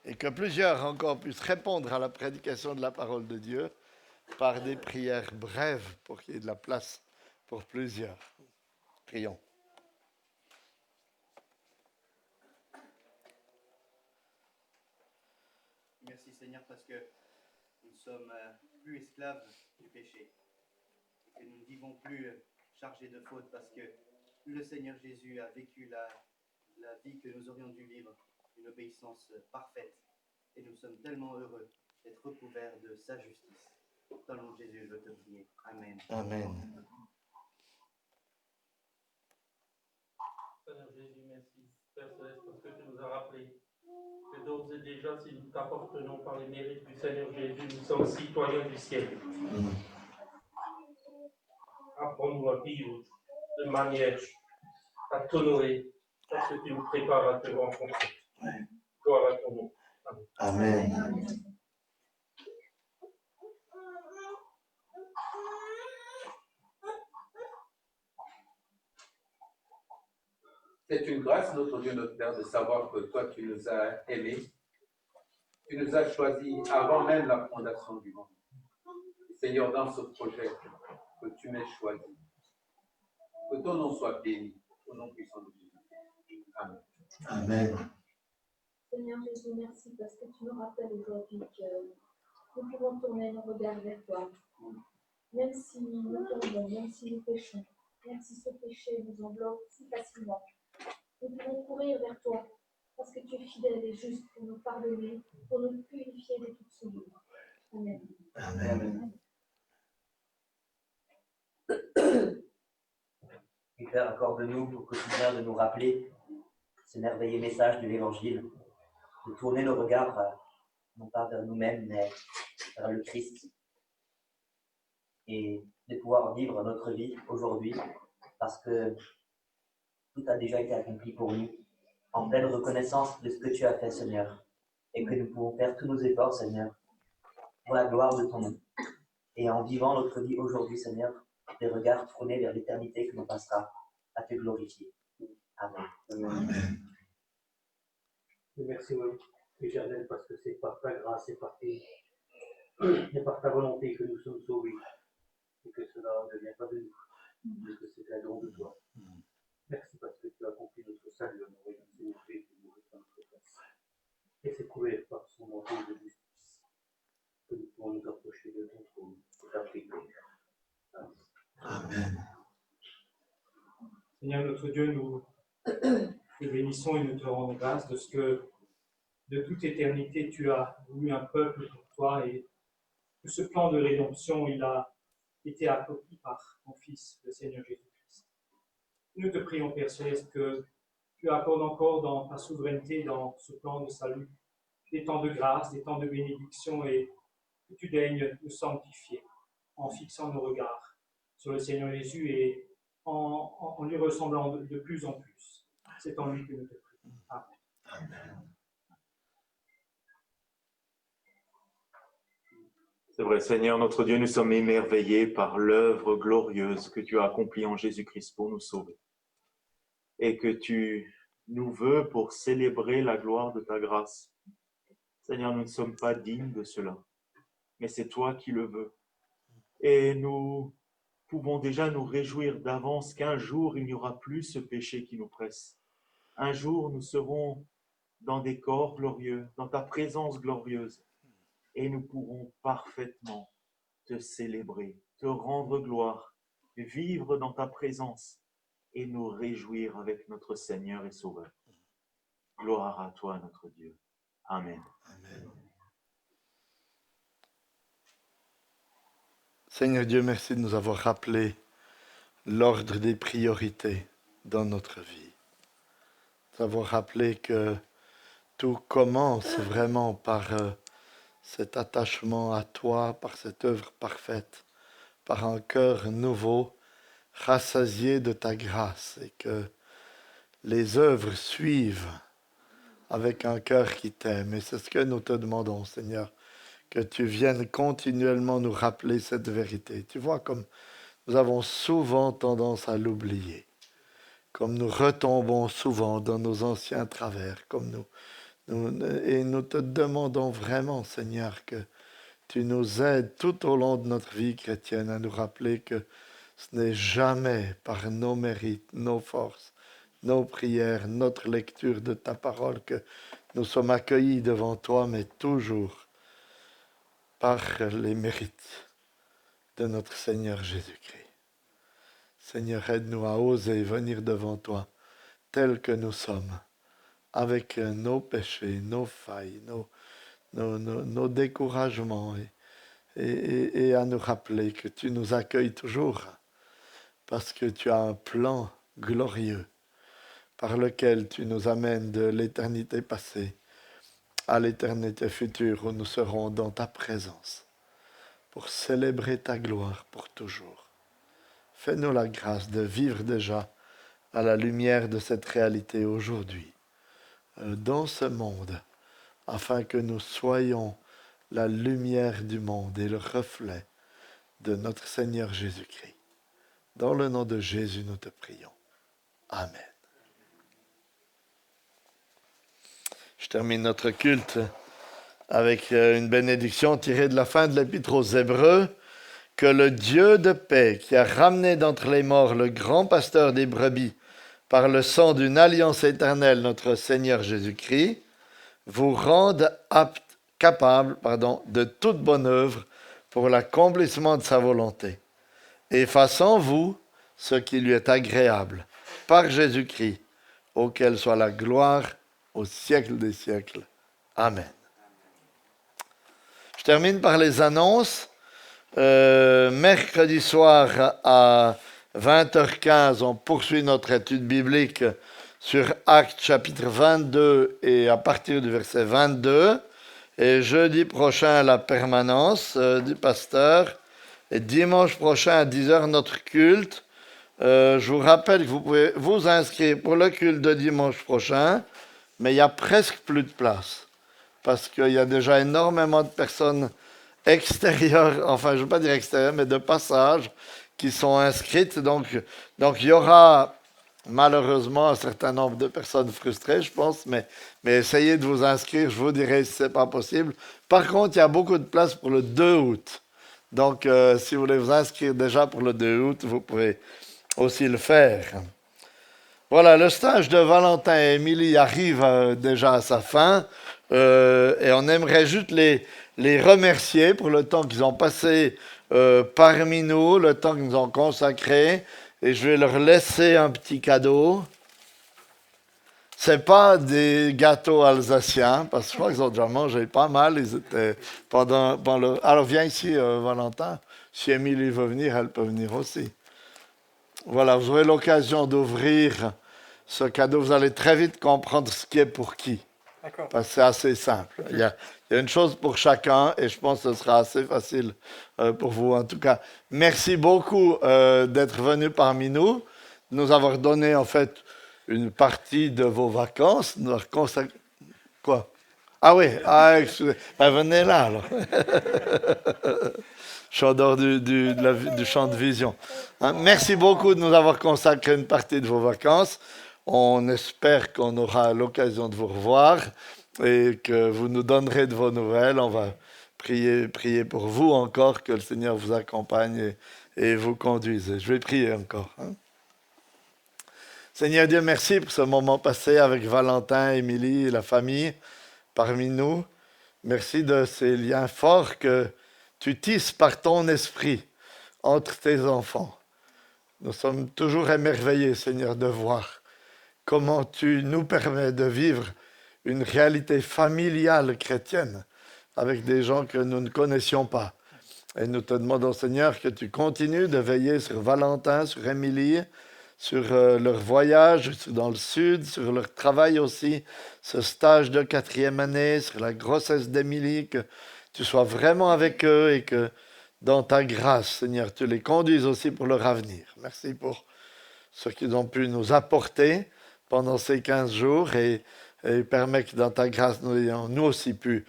et que plusieurs encore puissent répondre à la prédication de la parole de Dieu par des prières brèves pour qu'il y ait de la place pour plusieurs. Prions. Merci Seigneur parce que nous ne sommes plus esclaves du péché et que nous ne vivons plus chargés de fautes parce que le Seigneur Jésus a vécu la vie que nous aurions dû vivre, une obéissance parfaite. Et nous sommes tellement heureux d'être recouverts de sa justice. Dans le nom de Jésus, je veux te prier. Amen. Amen. Seigneur Jésus, merci, Père Céleste, parce que tu nous as rappelé que d'ores et déjà, si nous t'appartenons par les mérites du Seigneur Jésus, nous sommes citoyens du ciel. Apprends-nous à vivre de manière à t'honorer, parce que tu nous prépares à te rencontrer. Gloire à ton nom. Amen. Amen. C'est une grâce, notre Dieu, notre Père, de savoir que toi, tu nous as aimés. Tu nous as choisis avant même la fondation du monde. Seigneur, dans ce projet que tu m'aies choisi, que ton nom soit béni, au nom puissant de Jésus. Amen. Amen. Seigneur Jésus, merci parce que tu nous rappelles aujourd'hui que nous pouvons tourner nos regards vers toi. Même si nous tombons, même si nous péchons, même si ce péché nous enveloppe si facilement, nous pouvons courir vers toi parce que tu es fidèle et juste pour nous pardonner, pour nous purifier de toute souillure. Amen. Amen. Et Père, accorde-nous au quotidien de nous rappeler ce merveilleux message de l'Évangile, de tourner nos regards non pas vers nous-mêmes, mais vers le Christ, et de pouvoir vivre notre vie aujourd'hui, parce que tout a déjà été accompli pour nous, en pleine reconnaissance de ce que tu as fait, Seigneur, et que nous pouvons faire tous nos efforts, Seigneur, pour la gloire de ton nom. Et en vivant notre vie aujourd'hui, Seigneur, des regards tournés vers l'éternité que l'on passera à te glorifier. Amen. Amen. Et merci, oui, Éternel, parce que c'est par ta grâce et par ta volonté que nous sommes sauvés, et que cela ne vient pas de nous, mais que c'est un don de toi. Merci parce que tu as accompli notre salut en envoyant le Seigneur Jésus mourir à notre place. Et c'est couvert par son manteau de justice que nous pouvons nous approcher de ton trône et t'appeler Père. Amen. Seigneur notre Dieu, nous te bénissons et nous te rendons grâce de ce que de toute éternité tu as voulu un peuple pour toi et que ce plan de rédemption il a été accompli par ton Fils, le Seigneur Jésus-Christ. Nous te prions, Père Céleste, que tu accordes encore dans ta souveraineté, dans ce plan de salut, des temps de grâce, des temps de bénédiction et que tu daignes nous sanctifier en fixant nos regards sur le Seigneur Jésus et en lui ressemblant de plus en plus. C'est en lui que nous te prions. Amen. Amen. C'est vrai, Seigneur notre Dieu, nous sommes émerveillés par l'œuvre glorieuse que tu as accomplie en Jésus-Christ pour nous sauver. Et que tu nous veux pour célébrer la gloire de ta grâce. Seigneur, nous ne sommes pas dignes de cela, mais c'est toi qui le veux. Et nous pouvons déjà nous réjouir d'avance qu'un jour, il n'y aura plus ce péché qui nous presse. Un jour, nous serons dans des corps glorieux, dans ta présence glorieuse. Et nous pourrons parfaitement te célébrer, te rendre gloire, vivre dans ta présence et nous réjouir avec notre Seigneur et Sauveur. Gloire à toi, notre Dieu. Amen. Amen. Seigneur Dieu, merci de nous avoir rappelé l'ordre des priorités dans notre vie. D'avoir rappelé que tout commence vraiment par cet attachement à toi, par cette œuvre parfaite, par un cœur nouveau, rassasié de ta grâce, et que les œuvres suivent avec un cœur qui t'aime. Et c'est ce que nous te demandons, Seigneur, que tu viennes continuellement nous rappeler cette vérité. Tu vois, comme nous avons souvent tendance à l'oublier, comme nous retombons souvent dans nos anciens travers, et nous te demandons vraiment, Seigneur, que tu nous aides tout au long de notre vie chrétienne à nous rappeler que ce n'est jamais par nos mérites, nos forces, nos prières, notre lecture de ta parole que nous sommes accueillis devant toi, mais toujours par les mérites de notre Seigneur Jésus-Christ. Seigneur, aide-nous à oser venir devant toi tels que nous sommes, avec nos péchés, nos failles, nos découragements et à nous rappeler que tu nous accueilles toujours parce que tu as un plan glorieux par lequel tu nous amènes de l'éternité passée à l'éternité future où nous serons dans ta présence pour célébrer ta gloire pour toujours. Fais-nous la grâce de vivre déjà à la lumière de cette réalité aujourd'hui, dans ce monde, afin que nous soyons la lumière du monde et le reflet de notre Seigneur Jésus-Christ. Dans le nom de Jésus, nous te prions. Amen. Je termine notre culte avec une bénédiction tirée de la fin de l'Épître aux Hébreux. Que le Dieu de paix, qui a ramené d'entre les morts le grand pasteur des brebis par le sang d'une alliance éternelle, notre Seigneur Jésus-Christ, vous rende capable de toute bonne œuvre pour l'accomplissement de sa volonté, et fasse en vous ce qui lui est agréable, par Jésus-Christ, auquel soit la gloire au siècle des siècles. Amen. Je termine par les annonces. Mercredi soir à 20h15, on poursuit notre étude biblique sur Actes chapitre 22 et à partir du verset 22. Et jeudi prochain, la permanence du pasteur. Et dimanche prochain à 10h, notre culte. Je vous rappelle que vous pouvez vous inscrire pour le culte de dimanche prochain, mais il y a presque plus de place parce qu'il y a déjà énormément de personnes extérieures, enfin je ne veux pas dire extérieures, mais de passage, qui sont inscrites. Donc il y aura malheureusement un certain nombre de personnes frustrées, je pense, mais essayez de vous inscrire, je vous dirai si ce n'est pas possible. Par contre, il y a beaucoup de place pour le 2 août. Donc si vous voulez vous inscrire déjà pour le 2 août, vous pouvez aussi le faire. Voilà, le stage de Valentin et Émilie arrive déjà à sa fin et on aimerait juste les remercier pour le temps qu'ils ont passé parmi nous, le temps qu'ils nous ont consacré, et je vais leur laisser un petit cadeau. C'est pas des gâteaux alsaciens, parce que je crois qu'ils ont déjà mangé pas mal. Ils étaient pendant le... Alors viens ici, Valentin. Si Émilie veut venir, elle peut venir aussi. Voilà, vous aurez l'occasion d'ouvrir ce cadeau. Vous allez très vite comprendre ce qui est pour qui. D'accord. Parce que c'est assez simple. Il y a une chose pour chacun et je pense que ce sera assez facile pour vous. En tout cas, merci beaucoup d'être venu parmi nous, de nous avoir donné en fait une partie de vos vacances. Quoi? Ah oui, excusez. Ben, venez là alors. Je suis en dehors du champ de vision. Hein, merci beaucoup de nous avoir consacré une partie de vos vacances. On espère qu'on aura l'occasion de vous revoir et que vous nous donnerez de vos nouvelles. On va prier pour vous encore, que le Seigneur vous accompagne et vous conduise. Je vais prier encore. Hein. Seigneur Dieu, merci pour ce moment passé avec Valentin, Émilie et la famille parmi nous. Merci de ces liens forts que tu tisses par ton esprit entre tes enfants. Nous sommes toujours émerveillés, Seigneur, de voir comment tu nous permets de vivre une réalité familiale chrétienne avec des gens que nous ne connaissions pas. Et nous te demandons, Seigneur, que tu continues de veiller sur Valentin, sur Émilie, sur leur voyage dans le sud, sur leur travail aussi, ce stage de 4e année, sur la grossesse d'Émilie, que tu sois vraiment avec eux et que dans ta grâce, Seigneur, tu les conduises aussi pour leur avenir. Merci pour ce qu'ils ont pu nous apporter pendant ces 15 jours et permets que dans ta grâce, nous ayons nous aussi pu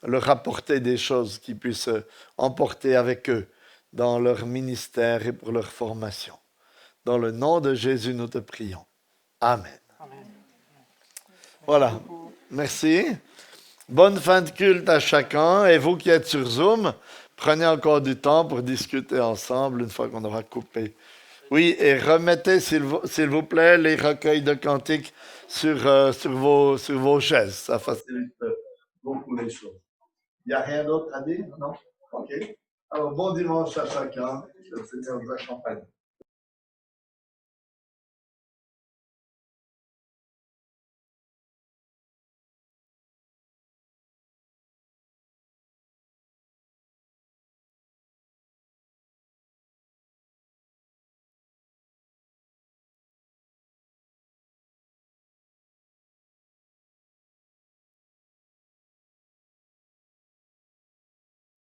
leur apporter des choses qui puissent emporter avec eux dans leur ministère et pour leur formation. Dans le nom de Jésus, nous te prions. Amen. Amen. Voilà. Merci. Bonne fin de culte à chacun. Et vous qui êtes sur Zoom, prenez encore du temps pour discuter ensemble une fois qu'on aura coupé. Oui, et remettez, s'il vous plaît, les recueils de cantiques sur vos chaises. Ça facilite beaucoup les choses. Il n'y a rien d'autre à dire, non? OK. Alors, bon dimanche à chacun. Que le Seigneur vous accompagne.